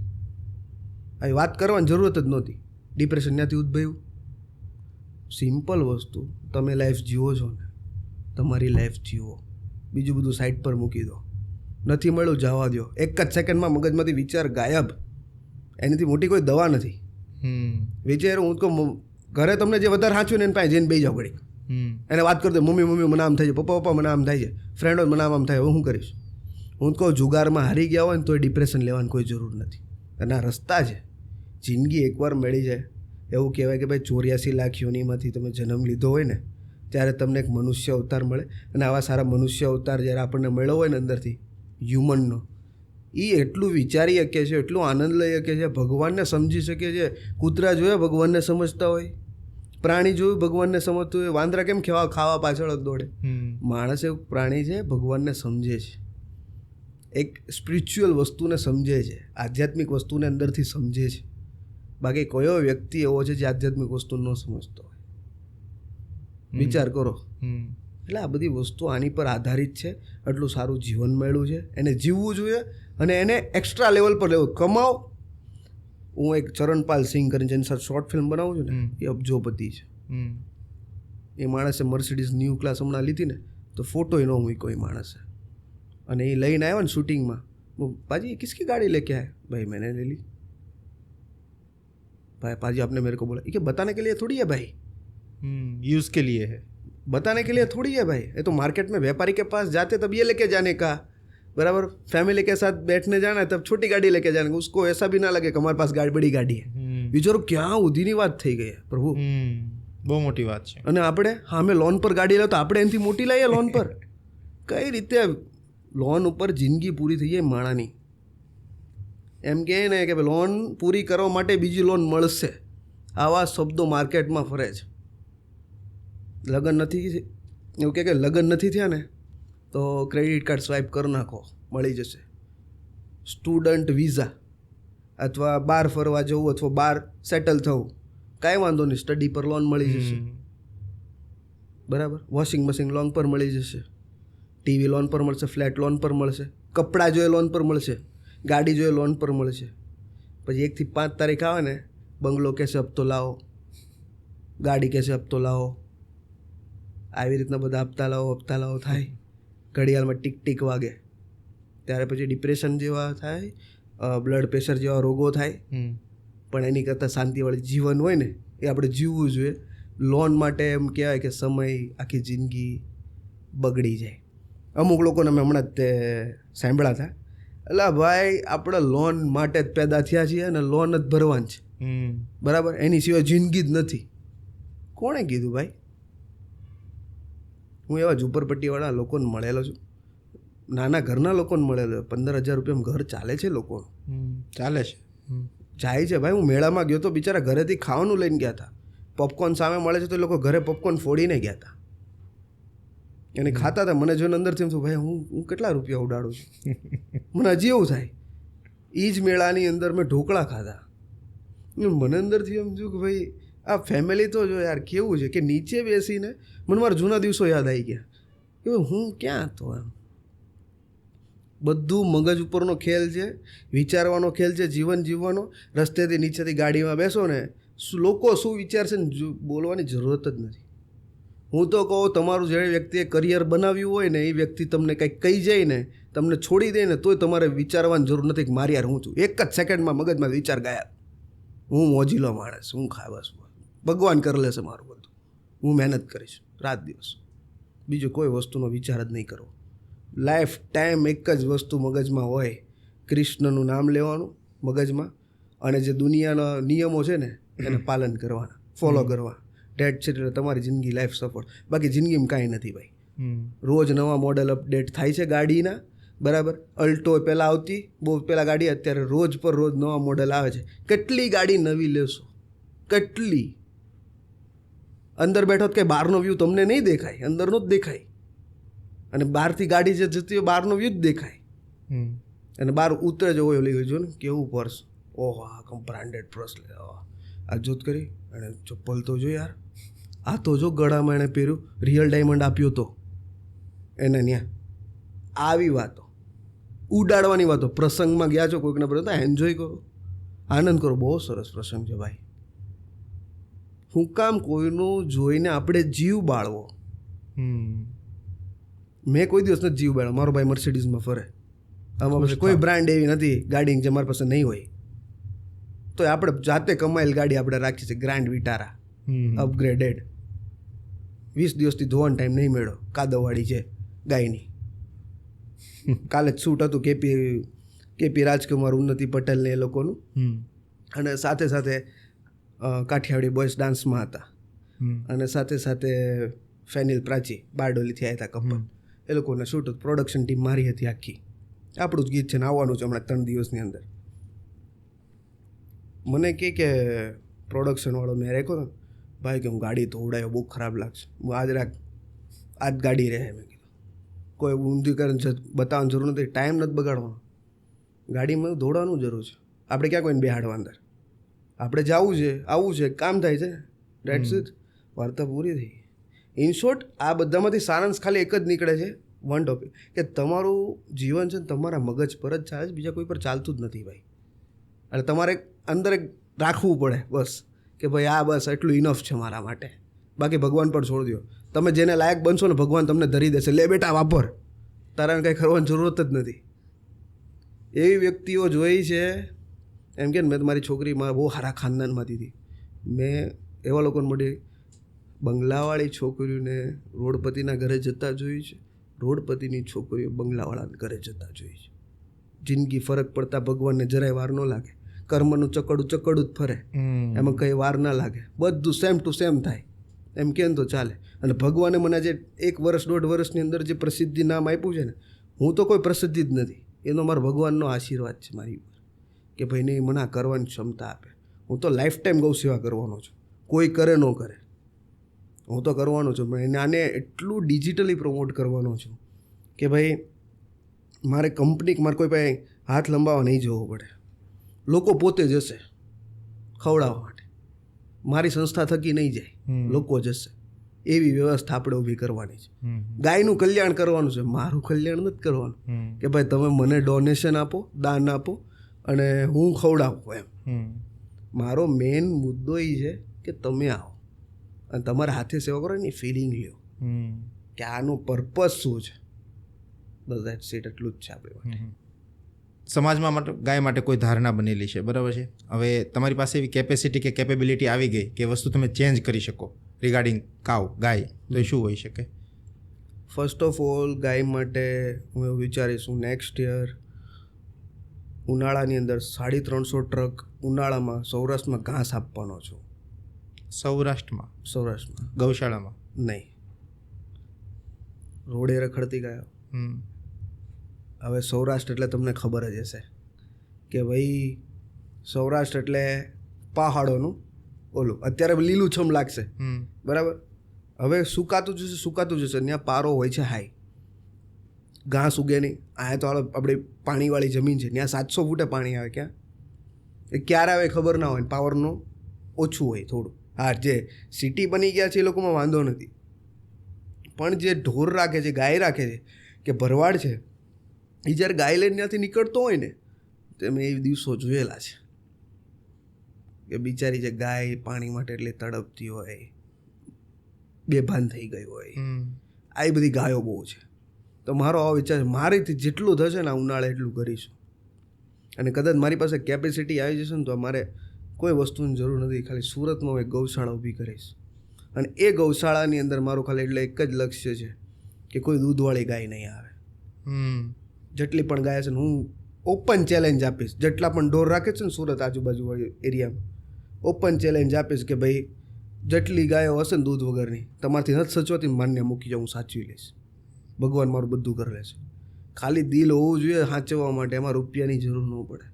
A: આવી વાત કરવાની જરૂરત જ નહોતી, ડિપ્રેશન ત્યાંથી ઉદ્ભવ્યું. સિમ્પલ વસ્તુ, તમે લાઈફ જીવો છો ને, તમારી લાઈફ જીવો, બીજું બધું સાઈડ પર મૂકી દો. નથી મળ્યું જવા દો, એક જ સેકન્ડમાં મગજમાંથી વિચાર ગાયબ. એનાથી મોટી કોઈ દવા નથી. વિચાર હું તો ઘરે તમને જે વધારે સાચું ને એને પાસે જઈને બેસી જાવ ઘડી, એને વાત કરી દો, મમ્મી મમ્મી મને આમ થાય છે, પપ્પા પપ્પા મને આમ થાય છે, ફ્રેન્ડો મને આમ થાય, હવે હું કરીશ? હું કહું જુગારમાં હારી ગયા હોય ને તોય ડિપ્રેશન લેવાની કોઈ જરૂર નથી. અને આ રસ્તા છે, જિંદગી એકવાર મળી જાય. એવું કહેવાય કે ભાઈ 84 લાખ યોનીમાંથી તમે જન્મ લીધો હોય ને ત્યારે તમને એક મનુષ્ય અવતાર મળે, અને આવા સારા મનુષ્ય અવતાર જ્યારે આપણને મળ્યો હોય ને અંદરથી હ્યુમનનો, એ એટલું વિચારી શકે છે, એટલું આનંદ લઈ શકે છે, ભગવાનને સમજી શકે છે. કૂતરા જોયા ભગવાનને સમજતા હોય, પ્રાણી જોયું ભગવાનને સમજતું હોય, વાંદરા કેમ ખાવા પાછળ જ દોડે. માણસ એવું પ્રાણી છે, ભગવાનને સમજે છે, એક સ્પિરિચ્યુઅલ વસ્તુને સમજે છે, આધ્યાત્મિક વસ્તુને અંદરથી સમજે છે. બાકી કયો વ્યક્તિ એવો છે જે આધ્યાત્મિક વસ્તુ ન સમજતો હોય? વિચાર કરો. એટલે આ બધી વસ્તુ આની પર આધારિત છે. એટલું સારું જીવન મળ્યું છે, એને જીવવું જોઈએ અને એને એક્સ્ટ્રા લેવલ પર લેવું. કમાઓ. હું એક ચરણપાલ સિંહ કરીને જેની સાથે શોર્ટ ફિલ્મ બનાવું છું ને, એ અબજોપતિ છે. એ માણસે મર્સિડીઝ ન્યૂ ક્લાસ હમણાં લીધી ને તો ફોટો ન મૂક્યો એ માણસે, અને એ લઈને આવ્યો ને શૂટિંગમાં, પાજી કિસકી ગાડી લેકે આए? भाई मैंने ले ली. भाई पाजी आपने मेरे को बोला, ये बताने के लिए थोड़ी है भाई,
B: यूज़ के लिए है,
A: बताने के लिए थोड़ी है भाई. ये तो मार्केट में व्यापारी के पास जाते तब ये लेके जाने का, बराबर. फैमिली के साथ बैठने जाना है तब छोटी गाड़ी लेके जाने का, उसको ऐसा भी ना लगे कि हमारे पास बड़ी गाड़ी है. વિચારો ક્યાં સુધીની વાત થઈ ગઈ પ્રભુ.
B: બહુ મોટી વાત છે.
A: અને આપણે હા અમે લોન પર ગાડી લે તો આપણે એનાથી મોટી લઈએ લોન પર. કઈ રીતે લોન ઉપર જિંદગી પૂરી થઈ જાય માણાની? એમ કહે ને કે લોન પૂરી કરવા માટે બીજી લોન મળશે, આવા શબ્દો માર્કેટમાં ફરે છે. લગ્ન નથી, એવું કે લગ્ન નથી થયા ને તો ક્રેડિટ કાર્ડ સ્વાઇપ કરી નાખો, મળી જશે. સ્ટુડન્ટ વિઝા અથવા બહાર ફરવા જવું અથવા બહાર સેટલ થવું, કાંઈ વાંધો નહીં, સ્ટડી પર લોન મળી જશે, બરાબર. વોશિંગ મશીન લોન પર મળી જશે, ટીવી લોન પર મળશે, ફ્લેટ લોન પર મળશે, કપડાં જોઈએ લોન પર મળશે, ગાડી જોઈએ લોન પર મળશે. પછી 1 થી 5 તારીખ આવે ને, બંગલો કહેશે હપ્તો લાવો, ગાડી કહેશે હપ્તો લાવો, આવી રીતના બધા હપ્તા લાવો થાય. ઘડિયાળમાં ટીક ટીક વાગે, ત્યારે પછી ડિપ્રેશન જેવા થાય, બ્લડ પ્રેશર જેવા રોગો થાય, પણ એની કરતાં શાંતિવાળી જીવન હોય ને એ આપણે જીવવું જોઈએ. લોન માટે એમ કહેવાય કે સમય આખી જિંદગી બગડી જાય. અમુક લોકોને મેં હમણાં જ તે સાંભળ્યા હતા, એટલે ભાઈ આપણે લોન માટે જ પેદા થયા છીએ અને લોન જ ભરવાની છે, બરાબર, એની સિવાય જિંદગી જ નથી. કોણે કીધું ભાઈ? હું એવા ઝૂંપડપટ્ટીવાળા લોકોને મળેલો છું, નાના ઘરના લોકોને મળેલો. 15,000 રૂપિયામાં ઘર ચાલે છે લોકોનું,
B: ચાલે છે,
A: જાય છે ભાઈ. હું મેળામાં ગયો તો બિચારા ઘરેથી ખાવાનું લઈને ગયા હતા, પોપકોર્ન સામે મળે છે તો એ લોકો ઘરે પોપકોર્ન ફોડીને ગયા હતા અને ખાતા હતા. મને જોઈને અંદરથી એમ થયું ભાઈ હું કેટલા રૂપિયા ઉડાડું છું. મને હજી એવું થાય. એ જ મેળાની અંદર મેં ઢોકળા ખાધા. મને અંદરથી એમ થયું કે ભાઈ આ ફેમિલી તો જો યાર કેવું છે કે નીચે બેસીને મને મારા જૂના દિવસો યાદ આવી ગયા કે હું ક્યાં હતો. એમ બધું મગજ ઉપરનો ખેલ છે, વિચારવાનો ખેલ છે, જીવન જીવવાનો. રસ્તેથી નીચેથી ગાડીમાં બેસો ને લોકો શું વિચારશે ને બોલવાની જરૂરત જ નથી. હું તો કહું તમારું જે વ્યક્તિએ કરિયર બનાવ્યું હોય ને એ વ્યક્તિ તમને કંઈક કહી જાય ને, તમને છોડી દે ને તોય તમારે વિચારવાની જરૂર નથી કે મારી યાર હું છું. એક જ સેકન્ડમાં મગજમાં વિચાર ગયા, હું મોજીલો માણસ, હું ખાવા ભગવાન કરી લેશે મારું બધું, હું મહેનત કરીશ રાત દિવસ, બીજું કોઈ વસ્તુનો વિચાર જ નહીં કરવો. લાઈફ ટાઈમ એક જ વસ્તુ મગજમાં હોય, કૃષ્ણનું નામ લેવાનું મગજમાં, અને જે દુનિયાના નિયમો છે ને એને પાલન કરવાના, ફોલો કરવા. ડેટ છે એટલે તમારી જિંદગી લાઈફ સફળ. બાકી જિંદગીમાં કાંઈ નથી ભાઈ. રોજ નવા મોડલ અપડેટ થાય છે ગાડીના, બરાબર. અલ્ટો પહેલાં આવતી, બહુ પહેલાં ગાડી, અત્યારે રોજ પર રોજ નવા મોડલ આવે છે. કેટલી ગાડી નવી લેશો, કેટલી? અંદર બેઠો કે બહારનો વ્યૂ તમને નહીં દેખાય, અંદરનો જ દેખાય. અને બહારથી ગાડી જે જતી હોય બહારનો વ્યૂ જ દેખાય. અને બહાર ઉતરે જ હોય લઈ જો ને કેવું પર્સ, ઓહો આ બ્રાન્ડેડ પર્સ લે, આ જોત કરી. અને ચપ્પલ તો જો યાર, આ તો જો ગળામાં એણે પહેર્યું, રિયલ ડાયમંડ આપ્યો તો એને ત્યાં. આવી વાતો, ઉડાડવાની વાતો. પ્રસંગમાં ગયા છો કોઈકના પર, એન્જોય કરો, આનંદ કરો. બહુ સરસ પ્રસંગ છે ભાઈ. હું કામ કોઈનું જોઈને આપણે જીવ બાળવો? મેં કોઈ દિવસ નથી જીવ બાળ્યો. મારો ભાઈ મર્સિડીઝમાં ફરે, આમાં પાસે કોઈ બ્રાન્ડ એવી નથી ગાડી જે મારી પાસે નહીં હોય. તો આપણે જાતે કમાયેલ ગાડી આપણે રાખીએ છીએ, ગ્રાન્ડ વિટારા અપગ્રેડેડ. 20 દિવસથી ધોવાનો ટાઈમ નહીં મળ્યો, કાદવવાળી છે ગાયની. કાલે જ શૂટ હતું કેપી રાજકુમાર, ઉન્નતિ પટેલ ને એ લોકોનું, અને સાથે સાથે કાઠિયાવાડી બોયઝ ડાન્સમાં હતા, અને સાથે સાથે ફેનિલ પ્રાચી બારડોલીથી આવ્યા હતા કપલ, એ લોકોને શૂટ હતું. પ્રોડક્શન ટીમ મારી હતી આખી. આપણું જ ગીત છે ને આવવાનું છે હમણાં 3 દિવસની અંદર. મને કે પ્રોડક્શનવાળો મેં રાખ્યો હતો ભાઈ કે હું ગાડી તો ઉડાયો, બહુ ખરાબ લાગશે, હું આજ ગાડી રહે. મેં કીધું કોઈ ઊંધી કરીને બતાવવાની જરૂર નથી, ટાઈમ નથી બગાડવાનો, ગાડીમાં દોડવાનું જરૂર છે. આપણે ક્યાં કોઈને બેહાડવા અંદર, આપણે જવું છે, આવવું છે, કામ થાય છે, ડેટ્સ ઇટ. વાર્તા પૂરી થઈ. ઇન શોર્ટ, આ બધામાંથી સારાંશ ખાલી એક જ નીકળે છે, વન ટોપિક, કે તમારું જીવન છે તમારા મગજ પર જ ચાલે છે, બીજા કોઈ પર ચાલતું જ નથી ભાઈ. એટલે તમારે અંદર એક રાખવું પડે બસ, કે ભાઈ આ બસ એટલું ઇનફ છે મારા માટે, બાકી ભગવાન પર છોડી દો. તમે જેને લાયક બનશો ને ભગવાન તમને ધરી દેશે, લે બેટા વાપર, તારાને કંઈ કરવાની જરૂરત જ નથી. એવી વ્યક્તિઓ જોઈ છે. એમ કે મેં મારી છોકરી મારા બહુ સારા ખાનદાનમાંથી હતી, મેં એવા લોકોને મળી, બંગલાવાળી છોકરીઓને રોડપતિના ઘરે જતા જોઈ છે, રોડપતિની છોકરીઓ બંગલાવાળાના ઘરે જતા જોઈ છે. જિંદગી ફરક પડતા ભગવાનને જરાય વાર ન લાગે. કર્મનું ચકડું જ ફરે, એમાં કંઈ વાર ના લાગે, બધું સેમ ટુ સેમ થાય. એમ કે તો ચાલે. અને ભગવાને મને જે 1 વર્ષ 1.5 વર્ષની અંદર જે પ્રસિદ્ધિ નામ આપ્યું છે ને, હું તો કોઈ પ્રસિદ્ધિ જ નથી, એનો મારા ભગવાનનો આશીર્વાદ છે મારી ઉપર, કે ભાઈ નહીં મને આ કરવાની ક્ષમતા આપે. હું તો લાઈફ ટાઈમ ગૌ સેવા કરવાનો છું, કોઈ કરે ન કરે, હું તો કરવાનો છું. પણ આને એટલું ડિજિટલી પ્રમોટ કરવાનો છું કે ભાઈ મારે કંપની, મારે કોઈ પાસે હાથ લંબાવવા નહીં જવો પડે. લોકો પોતે જશે ખવડાવવા માટે, મારી સંસ્થા થકી નહીં જાય, લોકો જશે. એવી વ્યવસ્થા આપણે ઊભી કરવાની છે. ગાયનું કલ્યાણ કરવાનું છે, મારું કલ્યાણ નથી કરવાનું. કે ભાઈ તમે મને ડોનેશન આપો, દાન આપો અને હું ખવડાવું. એમ મારો મેઇન મુદ્દો એ છે કે તમે આવો અને તમારા હાથે સેવા કરો, એની ફિલિંગ લ્યો કે આનો પર્પઝ શું છે. બસ દેટ્સ ઇટ, એટલું જ છે આપણી માટે.
B: સમાજમાં ગાય માટે કોઈ ધારણા બનેલી છે, બરાબર છે. હવે તમારી પાસે એવી કેપેસિટી કે કેપેબિલિટી આવી ગઈ કે વસ્તુ તમે ચેન્જ કરી શકો રિગાર્ડિંગ ગાય, તો એ શું હોઈ શકે?
A: ફર્સ્ટ ઓફ ઓલ ગાય માટે હું એવું વિચારીશું નેક્સ્ટ યર ઉનાળાની અંદર 350 ટ્રક ઉનાળામાં સૌરાષ્ટ્રમાં ઘાસ આપવાનો છું. સૌરાષ્ટ્રમાં
B: ગૌશાળામાં
A: નહીં, રોડે રખડતી ગાયો. હવે સૌરાષ્ટ્ર એટલે તમને ખબર જ હશે કે ભાઈ સૌરાષ્ટ્ર એટલે પહાડોનું ઓલું. અત્યારે લીલુંછમ લાગશે, બરાબર. હવે સુકાતું જશે ત્યાં પારો હોય છે હાઈ, ઘાસ ઉગે નહીં. અહીંયા તો આપણી પાણીવાળી જમીન છે, ત્યાં 700 ફૂટે પાણી આવે. ક્યાં એ ક્યારે આવે ખબર ના હોય, પાવરનું ઓછું હોય થોડું. હા, જે સિટી બની ગયા છે એ લોકોમાં વાંધો નથી, પણ જે ઢોર રાખે છે, ગાય રાખે છે કે ભરવાડ છે, એ જ્યારે ગાય લઈને ત્યાંથી નીકળતો હોય ને, તો મેં એ દિવસો જોયેલા છે કે બિચારી જે ગાય પાણી માટે એટલી તડપતી હોય, બેભાન થઈ ગઈ હોય. આ બધી ગાયો બહુ છે. તો મારો આવો વિચાર છે, મારીથી જેટલું થશે ને ઉનાળે એટલું કરીશું. અને કદાચ મારી પાસે કેપેસિટી આવી જશે ને તો મારે કોઈ વસ્તુની જરૂર નથી, ખાલી સુરતમાં હું એક ગૌશાળા ઊભી કરીશ. અને એ ગૌશાળાની અંદર મારું ખાલી એટલે એક જ લક્ષ્ય છે કે કોઈ દૂધવાળી ગાય નહીં આવે. જેટલી પણ ગાય છે ને હું ઓપન ચેલેન્જ આપીશ. જેટલા પણ ઢોર રાખે છે ને સુરત આજુબાજુવાળી એરિયામાં, ઓપન ચેલેન્જ આપીશ કે ભાઈ જેટલી ગાયો હશે ને દૂધ વગરની, તમારથી નથી સચવાતી, માન્ય મૂકી જાઉં, હું સાચવી લઈશ. ભગવાન મારું બધું કરી લેશે. ખાલી દિલ હોવું જોઈએ સાચવવા માટે, એમાં રૂપિયાની જરૂર ન પડે,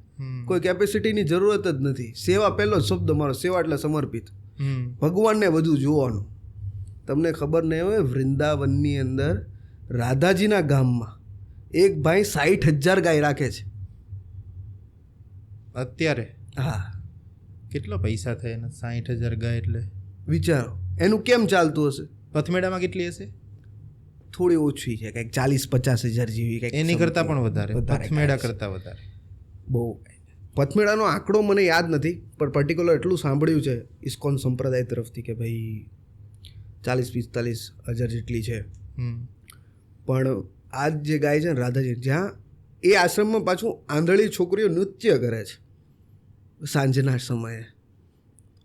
A: કોઈ કેપેસિટીની જરૂરત જ નથી. સેવા પહેલો જ શબ્દ મારો, સેવા એટલે સમર્પિત. ભગવાનને બધું જોવાનું. તમને ખબર નહીં હોય, વૃંદાવનની અંદર રાધાજીના ગામમાં એક ભાઈ 60,000 ગાય રાખે છે
B: અત્યારે.
A: હા,
B: કેટલા પૈસા થાય એના 60,000 ગાય એટલે
A: વિચારો એનું કેમ ચાલતું હશે.
B: પથમેડામાં કેટલી હશે?
A: થોડી ઓછી છે, કંઈક 40-50 હજાર જેવી કંઈક.
B: એની કરતાં પણ વધારે, પથમેડા કરતાં વધારે. બહુ
A: પથમેડાનો આંકડો મને યાદ નથી, પણ પર્ટિક્યુલર એટલું સાંભળ્યું છે ઇસ્કોન સંપ્રદાય તરફથી કે ભાઈ 40-45 હજાર જેટલી છે. પણ આ જે ગાય છે ને રાધાજી, જ્યાં એ આશ્રમમાં પાછું આંધળી છોકરીઓ નૃત્ય કરે છે સાંજના સમયે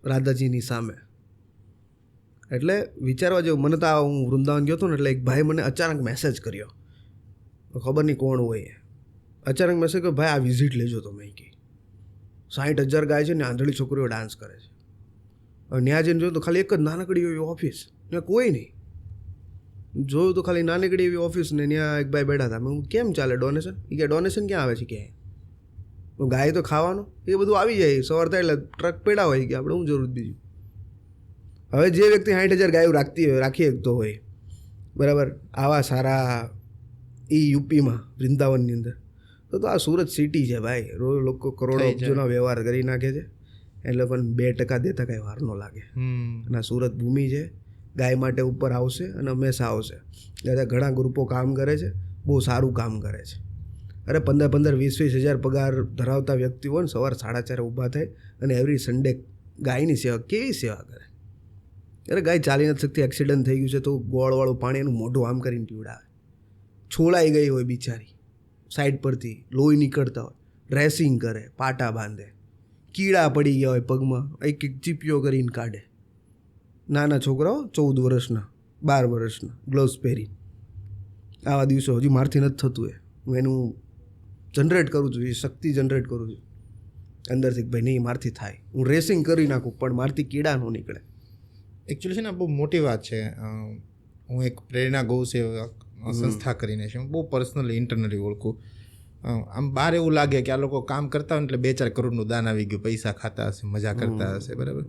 A: રાધાજીની સામે. એટલે વિચારવા જેવું. મને તો હું વૃંદાવન ગયો હતો ને, એટલે એક ભાઈ મને અચાનક મેસેજ કર્યો, ખબર નહીં કોણ હોય, અચાનક મેસેજ કર્યો, ભાઈ આ વિઝિટ લેજો તમે. કહી 60,000 ગાય છે ને આંધળી છોકરીઓ ડાન્સ કરે છે. હવે ત્યાં જઈને જોયું તો ખાલી એક જ નાનકડી એવી ઓફિસ, ત્યાં કોઈ નહીં. જોયું તો ખાલી નાનકડી એવી ઓફિસ ને ત્યાં એક ભાઈ બેઠા હતા. હું કેમ ચાલે ડોનેશન? એ કે ડોનેશન ક્યાં આવે છે ક્યાંય? ગાય તો ખાવાનું એ બધું આવી જાય, સવાર થાય એટલે ટ્રક પેડા હોય કે આપણે શું જરૂર બીજું. હવે જે વ્યક્તિ 60,000 ગાયો રાખી શકતો હોય, બરાબર, આવા સારા એ યુપીમાં વૃંદાવનની અંદર, તો આ સુરત સિટી છે ભાઈ. રોજ લોકો કરોડો અબજોના વ્યવહાર કરી નાખે છે, એટલે પણ 2% દેતા કાંઈ વાર ન લાગે. અને સુરત ભૂમિ છે, ગાય માટે ઉપર આવશે અને હંમેશા આવશે. દાદા ઘણા ગ્રુપો કામ કરે છે, બહુ સારું કામ કરે છે. અરે 15-20 હજાર પગાર ધરાવતા વ્યક્તિઓ ને સવાર 4:30 ઊભા થાય અને એવરી સન્ડે ગાયની સેવા. કેવી સેવા કરે! અરે ગાય ચાલી નથી શકતી, એક્સિડન્ટ થઈ ગયું છે તો ગોળવાળું પાણી એનું મોઢું આમ કરીને પીવડાવે. છોલાઈ ગઈ હોય બિચારી, સાઈડ પરથી લોહી નીકળતા હોય, ડ્રેસિંગ કરે, પાટા બાંધે, કીડા પડી ગયા હોય પગમાં, એક ચીપિયો કરીને કાઢે. નાના છોકરાઓ 14 વર્ષના 12 વર્ષના ગ્લોવ્સ પહેરી. આવા દિવસો હજી મારથી નથી થતું. હું એનું જનરેટ કરું છું, એ શક્તિ જનરેટ કરું છું અંદરથી કે ભાઈ નહીં મારથી થાય, હું રેસિંગ કરી નાખું પણ મારથી કીડા ન નીકળે.
B: એકચ્યુઅલી છે ને બહુ મોટી વાત છે. હું એક પ્રેરણા ગૌ સેવક સંસ્થા કરીને છે, હું બહુ પર્સનલી ઇન્ટરનલી ઓળખું. આમ બહાર એવું લાગે કે આ લોકો કામ કરતા હોય એટલે 2-4 કરોડનું દાન આવી ગયું, પૈસા ખાતા હશે, મજા કરતા હશે, બરાબર.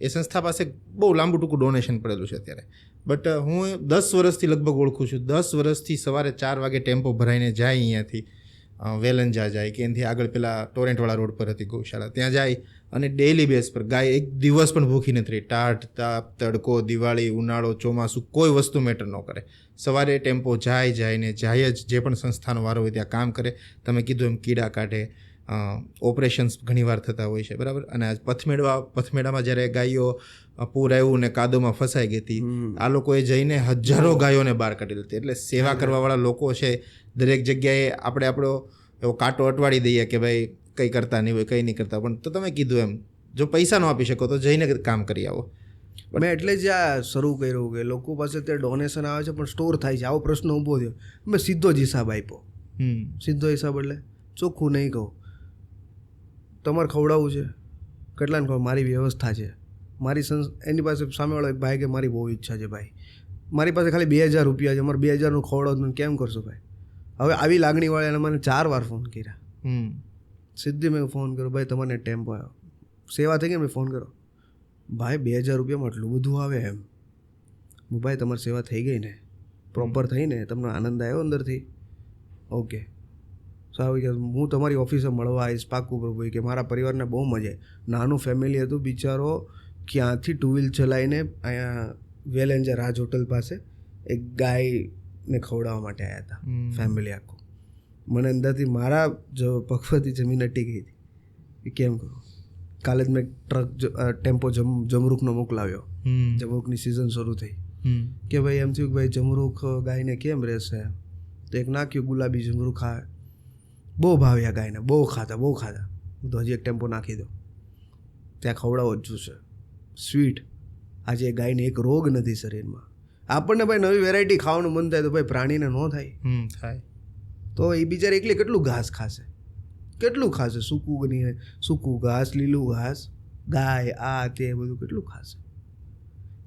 B: એ સંસ્થા પાસે બહુ લાંબુ ટૂંકું ડોનેશન પડેલું છે અત્યારે. બટ હું 10 વર્ષથી લગભગ ઓળખું છું. 10 વર્ષથી સવારે 4 વાગે ટેમ્પો ભરાઈને જાય અહીંયાથી વેલંજા જાય કે એનાથી આગળ પેલા ટોરેન્ટવાળા રોડ પર હતી ગૌશાળા, ત્યાં જાય અને ડેઇલી બેઝ પર ગાય એક દિવસ પણ ભૂખી નથી રહી. ટાઢ તાપ, તડકો, દિવાળી, ઉનાળો, ચોમાસું, કોઈ વસ્તુ મેટર ન કરે. સવારે ટેમ્પો જાય જ જે પણ સંસ્થાનો વારો હોય ત્યાં કામ કરે. તમે કીધું એમ કીડા કાઢે, ઓપરેશન્સ ઘણીવાર થતા હોય છે, બરાબર. અને આજ પથમેડામાં જ્યારે ગાયો પૂર આવ્યું ને કાદોમાં ફસાઈ ગઈ હતી, આ લોકોએ જઈને હજારો ગાયોને બહાર કાઢી લીધી. એટલે સેવા કરવાવાળા લોકો છે દરેક જગ્યાએ. આપણો એવો કાંટો અટવાડી દઈએ કે ભાઈ કંઈ કરતા નહીં હોય, કંઈ નહીં કરતા. પણ તો તમે કીધું એમ, જો પૈસા ન આપી શકો તો જઈને કામ કરી આવો.
A: મેં એટલે જ આ શરૂ કર્યું કે લોકો પાસે ત્યાં ડોનેશન આવે છે પણ સ્ટોર થાય છે. આવો પ્રશ્ન ઊભો થયો, મેં સીધો જ હિસાબ આપ્યો. સીધો હિસાબ એટલે ચોખ્ખું નહીં કહું, તમારે ખવડાવવું છે કેટલાને કહો, મારી વ્યવસ્થા છે, મારી એની પાસે સામેવાળો એક ભાઈ કે મારી બહુ ઈચ્છા છે ભાઈ, મારી પાસે ખાલી 2000 રૂપિયા છે, મારે 2000નું ખવડાવતું કેમ કરશો ભાઈ? હવે આવી લાગણીવાળા એને મને 4 વાર ફોન કર્યા. સીધી મેં ફોન કર્યો, ભાઈ તમને ટેમ્પો આવ્યો, સેવા થઈ ગઈ, મેં ફોન કર્યો, ભાઈ 2000 રૂપિયામાં એટલું બધું આવે એમ? ભાઈ તમારી સેવા થઈ ગઈ ને, પ્રોપર થઈ ને, તમને આનંદ આવ્યો અંદરથી? ઓકે સારું, કે હું તમારી ઓફિસે મળવા આવીશ પાક્કું પ્રભુ, કે મારા પરિવારને બહુ મજા, નાનું ફેમિલી હતું, બિચારો ક્યાંથી 2 વ્હીલ ચલાવીને અહીંયા વેલેન્જર રાજ હોટલ પાસે એક ગાયને ખવડાવવા માટે આવ્યા હતા, ફેમિલી આખું. મને અંદરથી મારા પગથી જમીન અટી ગઈ હતી કે કેમ કરું. કાલે જ મેં ટેમ્પો જમરૂખનો મોકલાવ્યો, જમરૂખની સિઝન શરૂ થઈ, કે ભાઈ એમ થયું કે ભાઈ જમરૂખ ગાયને કેમ રહેશે, તો એક નાખ્યું ગુલાબી જમરૂખ, આ બહુ ભાવ્યા ગાયને, બહુ ખાધા. હું તો હજી એક ટેમ્પો નાખી દો, ત્યાં ખવડાવો જ જોશે, સ્વીટ. આજે ગાયને એક રોગ નથી શરીરમાં. આપણને ભાઈ નવી વેરાયટી ખાવાનું મન થાય તો ભાઈ પ્રાણીને ન થાય? તો એ બિચારી એકલી કેટલું ઘાસ ખાશે, કેટલું ખાશે? સૂકું ઘાસ, લીલું ઘાસ, ગાય આ તે બધું કેટલું ખાશે?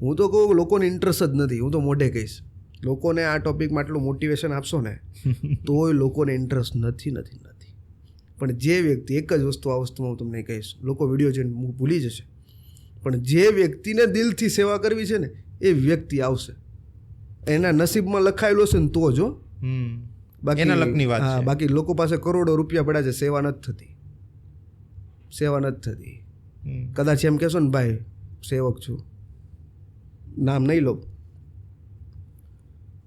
A: હું તો કહું લોકોને ઇન્ટરેસ્ટ જ નથી. હું તો મોઢે કહીશ, લોકોને આ ટોપિકમાં આટલું મોટિવેશન આપશો ને તોય લોકોને ઇન્ટરેસ્ટ નથી. પણ જે વ્યક્તિ, એક જ વસ્તુ આ વસ્તુમાં હું તમને કહીશ, લોકો વિડીયો જોઈને ભૂલી જશે, પણ જે વ્યક્તિને દિલથી સેવા કરવી છે ને એ વ્યક્તિ આવશે. એના નસીબમાં લખાયેલું હશે ને તો જો, બાકી લોકો પાસે કરોડો રૂપિયા પડ્યા છે, સેવા નથી થતી. કદાચ એમ કહેશો ને ભાઈ સેવક છું, નામ નહીં લો,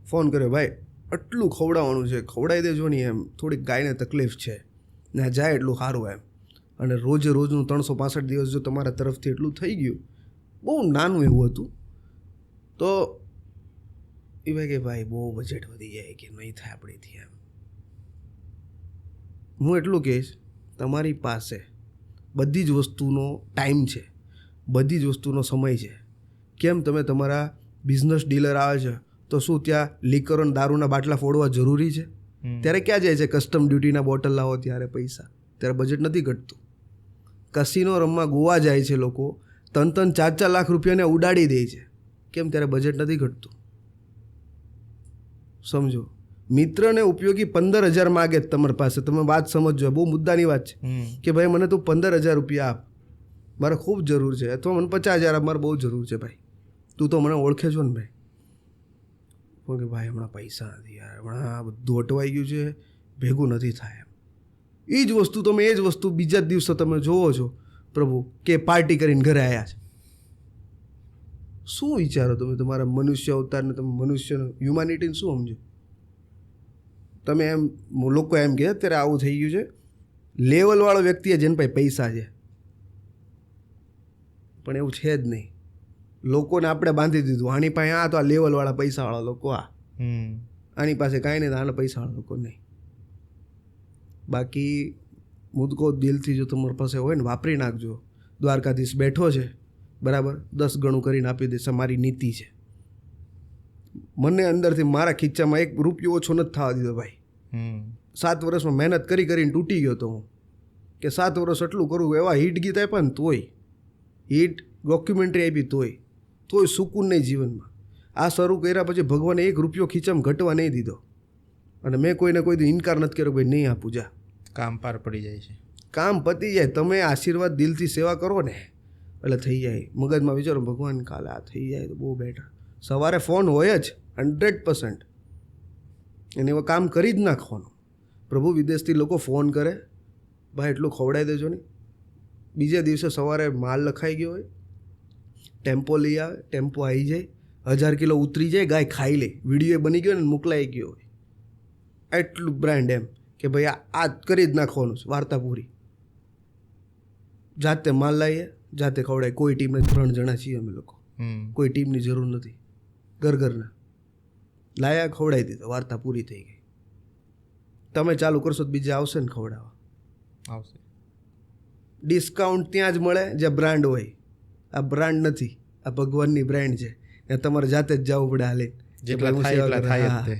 A: ફોન કર્યો, ભાઈ આટલું ખવડાવવાનું છે, ખવડાવી દેજો ને, એમ થોડીક ગાયને તકલીફ છે ને, જાય એટલું સારું એમ. અને રોજનું 365 દિવસ જો તમારા તરફથી એટલું થઈ ગયું, બહુ નાનું એવું હતું, તો એ ભાઈ કે ભાઈ બહુ બજેટ વધી જાય, કે નહીં થાય આપણેથી એમ. હું એટલું કહીશ, તમારી પાસે બધી જ વસ્તુનો ટાઈમ છે, બધી જ વસ્તુનો સમય છે. કેમ તમે તમારા બિઝનેસ ડીલર આવે છે તો શું ત્યાં લીકર અને દારૂના બાટલા ફોડવા જરૂરી છે? ત્યારે ક્યાં જાય છે? કસ્ટમ ડ્યુટીના બોટલ લાવો ત્યારે પૈસા, ત્યારે બજેટ નથી ઘટતું. કસિનો રમવા ગોવા જાય છે લોકો, 3-4 લાખ રૂપિયાને ઉડાડી દે છે, કેમ? ત્યારે બજેટ નથી ઘટતું. સમજો, મિત્રને ઉપયોગી 15,000 માગે તમારી પાસે, તમે વાત સમજો, બહુ મુદ્દાની વાત છે, કે ભાઈ મને તું 15,000 રૂપિયા આપ, મારે ખૂબ જરૂર છે, અથવા મને 50,000 આપ, મારે બહુ જરૂર છે ભાઈ, તું તો મને ઓળખે છો ને ભાઈ. કે ભાઈ હમણાં પૈસા નથી યાર, હમણાં બધું અટવાઈ ગયું છે, ભેગું નથી થાય એમ. એ જ વસ્તુ તમે, એ જ વસ્તુ બીજા જ દિવસે તમે જોવો છો પ્રભુ કે પાર્ટી કરીને ઘરે આવ્યા છે. શું વિચારો તમે તમારા મનુષ્ય અવતારને, તમે મનુષ્યનું હ્યુમાનિટીને શું સમજો? તમે એમ, લોકો એમ કહે અત્યારે આવું થઈ ગયું છે, લેવલવાળો વ્યક્તિ જેને પાસે પૈસા છે, પણ એવું છે જ નહીં. લોકોને આપણે બાંધી દીધું, આની પાસે આ તો આ લેવલવાળા પૈસાવાળા લોકો, આની પાસે કાંઈ નહીં, આના પૈસાવાળા લોકો નહીં. બાકી મુદકો દિલથી જો તમારી પાસે હોય ને, વાપરી નાખજો. દ્વારકાધીશ બેઠો છે, બરાબર, 10 ગણું કરીને આપી દેશે, મારી નીતિ છે. મને અંદરથી મારા ખીચામાં 1 રૂપિયો ઓછો નથી થવા દીધો ભાઈ. 7 વર્ષમાં મહેનત કરીને તૂટી ગયો તો હું, કે 7 વર્ષ એટલું કરું, એવા હિટ ગીત આપ્યા ને તોય, હિટ ડોક્યુમેન્ટરી આપી તોય સુકૂન નહીં જીવનમાં. આ શરૂ કર્યા પછી ભગવાને 1 રૂપિયો ખીચામાં ઘટવા નહીં દીધો, અને મેં કોઈને કોઈ ઇનકાર નથી કર્યો, ભાઈ નહીં આપું, જા,
B: કામ પાર પડી જાય છે,
A: કામ પતી જાય. તમે આશીર્વાદ દિલથી સેવા કરો ને એટલે થઈ જાય. મગજમાં વિચારો ભગવાન કાલે આ થઈ જાય તો બહુ બેટર. સવારે ફોન હોય જ 100%, એને એવા કામ કરી જ નાખવાનું. પ્રભુ વિદેશથી લોકો ફોન કરે, ભાઈ એટલું ખવડાવી દેજો ને. બીજા દિવસે સવારે માલ લખાઈ ગયો હોય, ટેમ્પો લઈ આવે, ટેમ્પો આવી જાય, 1000 કિલો ઉતરી જાય, ગાય ખાઈ લે, વિડીયો બની ગયો ને મોકલાઈ ગયો હોય, એટલું બ્રાન્ડ એમ કે ભાઈ આ કરી જ નાખવાનું છે, વાર્તા પૂરી. જાતે માલ લાવીએ, જાતે ખવડાય. કોઈ ટીમને 3 જણા છીએ અમે લોકો, કોઈ ટીમની જરૂર નથી, ઘરના લાયા ખવડાવી દીધો, વાર્તા પૂરી થઈ ગઈ. તમે ચાલુ કરશો તો બીજા આવશે ને ખવડાવવા.
B: આવશે.
A: ડિસ્કાઉન્ટ ત્યાં જ મળે જે બ્રાન્ડ હોય. આ બ્રાન્ડ નથી, આ ભગવાનની બ્રાન્ડ છે. એ તમારે જાતે જ જવું પડે હાલે.
B: જેટલા થાય એટલા થાય જ તે.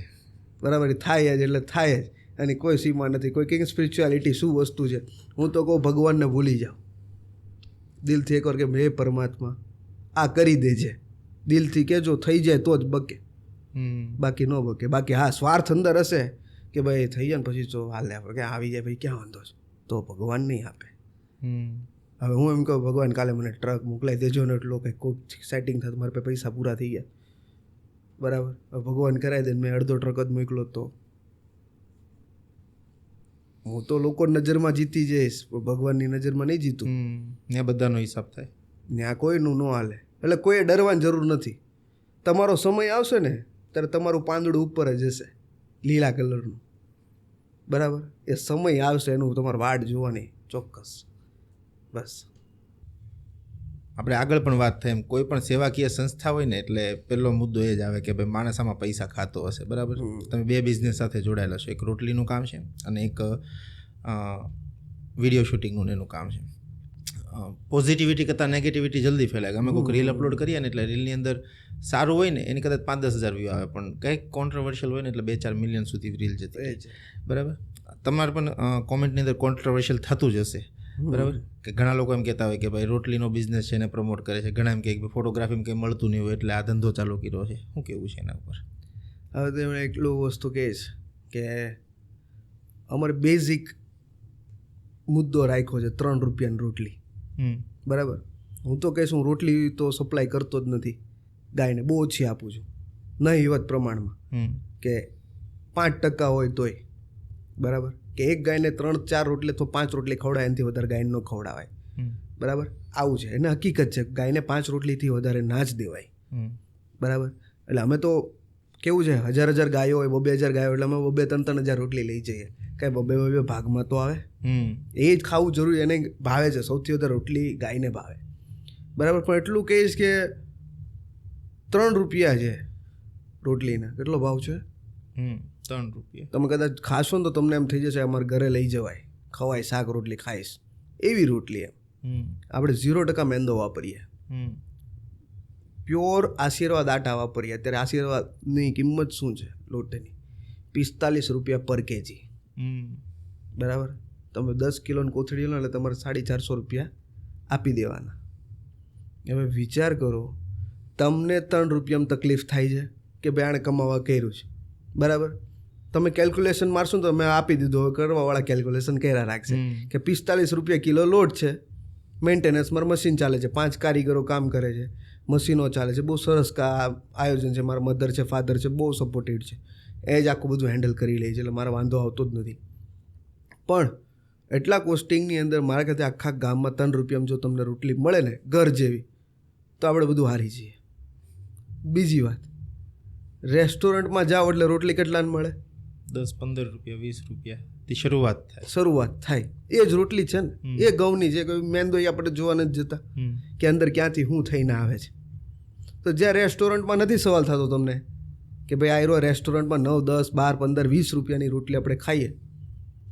A: બરાબર, થાય જ એટલે થાય જ. અને કોઈ સીમા નથી. કોઈ કંઈક સ્પિરિચ્યુઆલિટી શું વસ્તુ છે. હું તો કહું ભગવાનને ભૂલી જાઓ દિલથી એકવાર કે હે પરમાત્મા આ કરી દેજે. દિલથી કહેજો, થઈ જાય તો જ બકે, બાકી ન બકે. બાકી હા, સ્વાર્થ અંદર હશે કે ભાઈ થઈ જાય ને પછી તો હાલે આપણે ક્યાં આવી જાય ભાઈ ક્યાં વાંધો છે, તો ભગવાન નહીં આપે. હવે હું એમ કહું ભગવાન કાલે મને ટ્રક મોકલાવી દેજો ને એટલો કંઈક કોઈક સેટિંગ થતું, મારા પાસે પૈસા પૂરા થઈ ગયા, બરાબર. હવે ભગવાન કરાવી દે, મેં અડધો ટ્રક જ મોકલો તો હું તો લોકો નજરમાં જીતી જઈશ, ભગવાનની નજરમાં નહીં જીતું.
B: ને બધાનો હિસાબ થાય
A: ને આ કોઈનું ન હાલે. એટલે કોઈએ ડરવાની જરૂર નથી. તમારો સમય આવશે ને ત્યારે તમારું પાંદડું ઉપર જ હશે લીલા કલરનું, બરાબર. એ સમય આવશે એનું તમારે વાટ જોવાની ચોક્કસ. બસ
B: આપણે આગળ પણ વાત થાય એમ કોઈ પણ સેવાકીય સંસ્થા હોય ને એટલે પહેલો મુદ્દો એ જ આવે કે ભાઈ માણસ આમાં પૈસા ખાતો હશે, બરાબર. તમે બે બિઝનેસ સાથે જોડાયેલા છો, એક રોટલીનું કામ છે અને એક વિડીયો શૂટિંગનું એનું કામ છે. પોઝિટિવિટી કરતાં નેગેટિવિટી જલ્દી ફેલાય. અમે કોઈક રીલ અપલોડ કરીએ ને એટલે રીલની અંદર સારું હોય ને એની કદાચ 5-10 હજાર વ્યૂ આવે, પણ કંઈક કોન્ટ્રોવર્શિયલ હોય ને એટલે 2-4 મિલિયન સુધી રીલ જતી હોય છે, બરાબર. તમારે પણ કોમેન્ટની અંદર કોન્ટ્રોવર્શિયલ થતું જ હશે, બરાબર. કે ઘણા લોકો એમ કહેતા હોય કે ભાઈ રોટલીનો બિઝનેસ છે એને પ્રમોટ કરે છે, ઘણા એમ કહે કે ફોટોગ્રાફીમાં કંઈ મળતું નહીં હોય એટલે આ ધંધો ચાલુ કર્યો છે. શું કહેવું છે એના ઉપર?
A: હવે તો એમણે એટલું વસ્તુ કહીશ કે અમારે બેઝિક મુદ્દો રાખ્યો છે 3 રૂપિયાની રોટલી, બરાબર. હું તો કહીશ હું રોટલી તો સપ્લાય કરતો જ નથી ગાયને, બહુ ઓછી આપું છું, નહીવત પ્રમાણમાં, કે 5% હોય તોય, બરાબર. કે એક ગાયને 3-4 રોટલી તો 5 રોટલી ખવડાય, એનાથી વધારે ગાયને ન ખવડાવાય, બરાબર. આવું છે, એને હકીકત છે. ગાયને 5 રોટલીથી વધારે ના જ દેવાય, બરાબર. એટલે અમે તો કેવું છે 1000 ગાયો હોય, 2-2000 ગાયો એટલે અમે 2-3 હજાર રોટલી લઈ જઈએ. કાંઈ 2 ભાગમાં તો આવે, એ જ ખાવું જરૂરી, એને ભાવે છે. સૌથી વધારે રોટલી ગાયને ભાવે, બરાબર. પણ એટલું કહીશ કે 3 રૂપિયા છે રોટલીના. કેટલો ભાવ છે?
B: 3 રૂપિયા.
A: તમે કદાચ ખાશો ને તો તમને એમ થઈ જશે અમારે ઘરે લઈ જવાય, ખવાય, શાક રોટલી ખાઈશ એવી રોટલી. એમ આપણે 0% મેંદો વાપરીએ, પ્યોર આશીર્વાદ આટા વાપરીએ. અત્યારે આશીર્વાદની કિંમત શું છે લોટની? 45 રૂપિયા પર કેજી, બરાબર. તમે 10 કિલોની કોથળી લો એટલે તમારે 450 રૂપિયા આપી દેવાના. હવે વિચાર કરો, તમને 3 રૂપિયામાં તકલીફ થાય છે કે ભાઈ આણે કમાવા કર્યું છે, બરાબર. તમે કેલ્ક્યુલેશન મારશો ને તો મેં આપી દીધું, હવે કરવાવાળા કેલ્ક્યુલેશન કર્યા રાખશે કે 45 રૂપિયા કિલો લોટ છે, મેન્ટેનન્સ મારું મશીન ચાલે છે, 5 કારીગરો કામ કરે છે, મશીનો ચાલે છે, બહુ સરસ આયોજન છે. મારા મધર છે, ફાધર છે, બહુ સપોર્ટેડ છે, એ જ આખું બધું હેન્ડલ કરી લે છે, એટલે મારે વાંધો આવતો જ નથી. પણ એટલા કોસ્ટિંગની અંદર મારા ખાતે આખા ગામમાં 3 રૂપિયામાં જો તમને રોટલી મળે ને ઘર જેવી, તો આપણે બધું હારી જઈએ. બીજી વાત, રેસ્ટોરન્ટમાં જાઓ એટલે રોટલી કેટલાને મળે?
B: 10-15 રૂપિયા, 20 રૂપિયાથી શરૂઆત થાય.
A: એ જ રોટલી છે ને, એ ઘઉંની છે. કોઈ મેંદો આપણે જોવા નથી જતા કે અંદર ક્યાંથી શું થઈને આવે છે. તો જ્યાં રેસ્ટોરન્ટમાં નથી સવાલ થતો તમને કે ભાઈ આયરો રેસ્ટોરન્ટમાં 9, 10, 12, 15, 20 રૂપિયાની રોટલી આપણે ખાઈએ,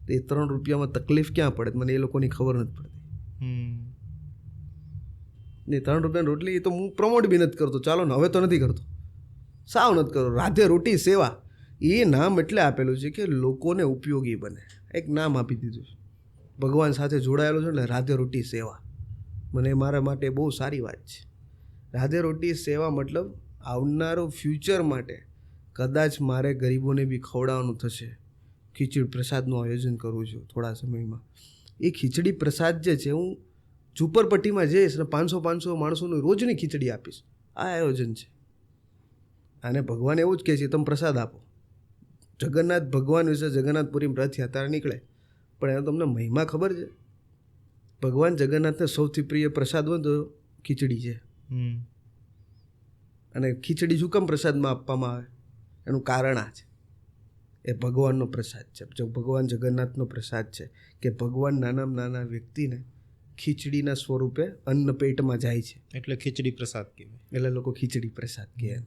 A: તો એ 3 રૂપિયામાં તકલીફ ક્યાં પડે? મને એ લોકોની ખબર નથી પડતી. ને 3 રૂપિયાની રોટલી તો હું પ્રમોટ બી નથી કરતો, ચાલો ને હવે તો નથી કરતો, સાવ નથી કરતો. રાધે રોટી સેવા એ નામ એટલે આપેલું છે કે લોકોને ઉપયોગી બને, એક નામ આપી દીધું છે. ભગવાન સાથે જોડાયેલો છે એટલે રાધે રોટી સેવા મને મારા માટે બહુ સારી વાત છે. રાધે રોટી સેવા મતલબ આવનારો ફ્યુચર માટે કદાચ મારે ગરીબોને બી ખવડાવવાનું થશે, ખીચડી પ્રસાદનું આયોજન કરું છું થોડા સમયમાં. એ ખીચડી પ્રસાદ જે છે હું ઝૂંપડપટ્ટીમાં જઈશ અને 500 માણસોને રોજની ખીચડી આપીશ. આ આયોજન છે. અને ભગવાન એવું જ કહે છે તમે પ્રસાદ આપો. જગન્નાથ ભગવાન વિશે જગન્નાથપુરી રથયાત્રા નીકળે, પણ એનો તમને મહિમા ખબર છે? ભગવાન જગન્નાથને સૌથી પ્રિય પ્રસાદ હોય તો ખીચડી છે. અને ખીચડી શું કામ પ્રસાદમાં આપવામાં આવે? એનું કારણ આ છે, એ ભગવાનનો પ્રસાદ છે. જો ભગવાન જગન્નાથનો પ્રસાદ છે કે ભગવાન નાનામાં નાના વ્યક્તિને ખીચડીના સ્વરૂપે અન્ન પેટમાં જાય છે,
B: એટલે ખીચડી પ્રસાદ કહેવાય.
A: એટલે લોકો ખીચડી પ્રસાદ કહે.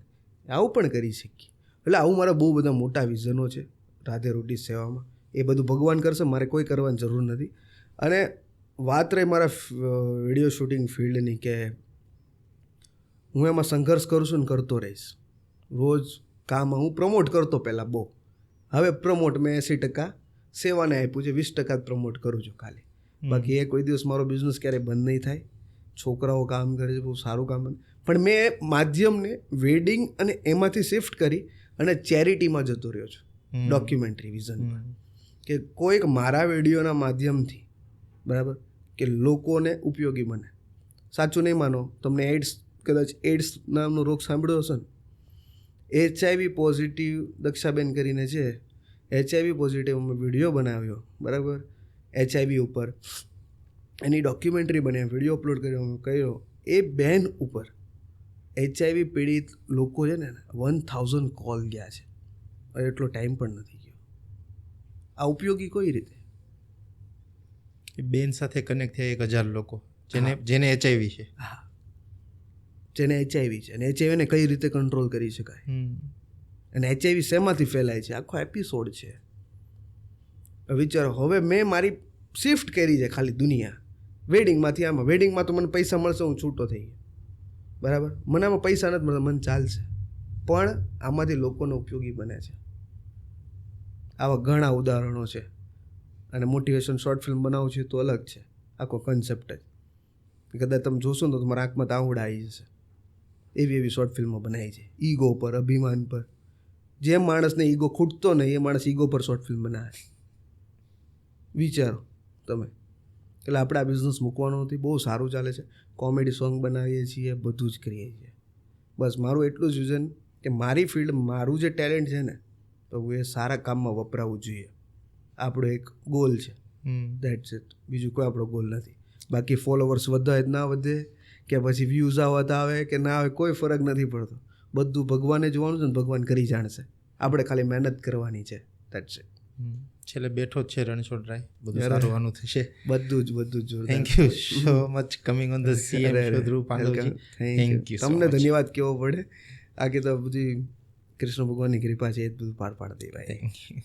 A: આવું પણ કરી શકીએ. એટલે આવું મારા બહુ બધા મોટા વિઝનો છે રાધે રોટી સેવામાં, એ બધું ભગવાન કરશે, મારે કોઈ કરવાની જરૂર નથી. અને વાત રહી મારા વિડીયો શૂટિંગ ફિલ્ડની, કે હું એમાં સંઘર્ષ કરું છું ને કરતો રહીશ. રોજ કામ હું પ્રમોટ કરતો પહેલાં બહુ, હવે પ્રમોટ મેં 80% સેવાને આપ્યું છે, 20% જ પ્રમોટ કરું છું ખાલી. બાકી એ કોઈ દિવસ મારો બિઝનેસ ક્યારેય બંધ નહીં થાય. છોકરાઓ કામ કરે છે, બહુ સારું કામ. પણ મેં માધ્યમને વેડિંગ અને એમાંથી શિફ્ટ કરી અને ચેરિટીમાં જતો રહ્યો છું, ડોક્યુમેન્ટરી વિઝનમાં. કે કોઈક મારા વિડીયોના માધ્યમથી, બરાબર, કે લોકોને ઉપયોગી બને. સાચું નહીં માનો, તમને કદાચ એડ્સ નામનો રોગ સાંભળ્યો હશે ને, HIV પોઝિટિવ દક્ષાબેન કરીને છે, HIV પોઝિટિવ અમે વિડીયો બનાવ્યો, બરાબર, HIV ઉપર એની ડોક્યુમેન્ટરી બની, વિડીયો અપલોડ કર્યો. એ બેન ઉપર HIV પીડિત લોકો છે ને 1000 કોલ ગયા છે. એટલો ટાઈમ પણ નથી ગયો. આ ઉપયોગી કોઈ રીતે?
B: એ બેન સાથે કનેક્ટ થયા 1000 લોકો જેને HIV છે.
A: હા, જેને HIV છે, અને HIV ને કઈ રીતે કંટ્રોલ કરી શકાય, અને HIV શેમાંથી ફેલાય છે, આખો એપિસોડ છે. વિચારો, હવે મેં મારી શિફ્ટ કરી છે ખાલી દુનિયા વેડિંગમાંથી આમાં. વેડિંગમાં તો મને પૈસા મળશે, હું છૂટો થઈ ગયો, બરાબર. મને આમાં પૈસા નથી મળતા, મને ચાલશે, પણ આમાંથી લોકોને ઉપયોગી બને છે. આવા ઘણા ઉદાહરણો છે. અને મોટિવેશન શોર્ટ ફિલ્મ બનાવું છું તો અલગ છે આખો કન્સેપ્ટ જ. કદાચ તમે જોશો ને તો તમારા આંખમાં તાવડા આવી જશે. એવી શોર્ટ ફિલ્મો બનાવી છે, ઈગો પર, અભિમાન પર. જે માણસને ઈગો ખૂટતો નહીં એ માણસ ઈગો પર શોર્ટ ફિલ્મ બનાવે. વિચારો તમે. એટલે આપણે આ બિઝનેસ મૂકવાનો નથી, બહુ સારું ચાલે છે. કોમેડી સોંગ બનાવીએ છીએ, બધું જ કરીએ છીએ. બસ મારું એટલું જ વિઝન કે મારી ફિલ્ડ, મારું જે ટેલેન્ટ છે ને, તો એ સારા કામમાં વપરાવું જોઈએ. આપણો એક ગોલ છે, દેટ્સ ઇટ. બીજું કોઈ આપણો ગોલ નથી. બાકી ફોલોવર્સ વધે જ ના વધે, કે પછી વ્યૂઝ આવતા આવે કે ના આવે, કોઈ ફરક નથી પડતો. બધું ભગવાને જોવાનું છે ને, ભગવાન કરી જાણશે. આપણે ખાલી મહેનત કરવાની છે, દેટ્સ ઇટ.
B: છેલ્લે બેઠો જ છે રણછોડરાય, બધું સારું આનું થશે.
A: બધું જ જોરદાર.
B: Thank you so much coming on the CM show Dhruv Pandavji. Thank you.
A: તમને ધન્યવાદ કહેવો પડે. આગે તો બધી કૃષ્ણ ભગવાનની કૃપા છે, એ જ બધું પાર પાડી દે ભાઈ.
B: Thank you.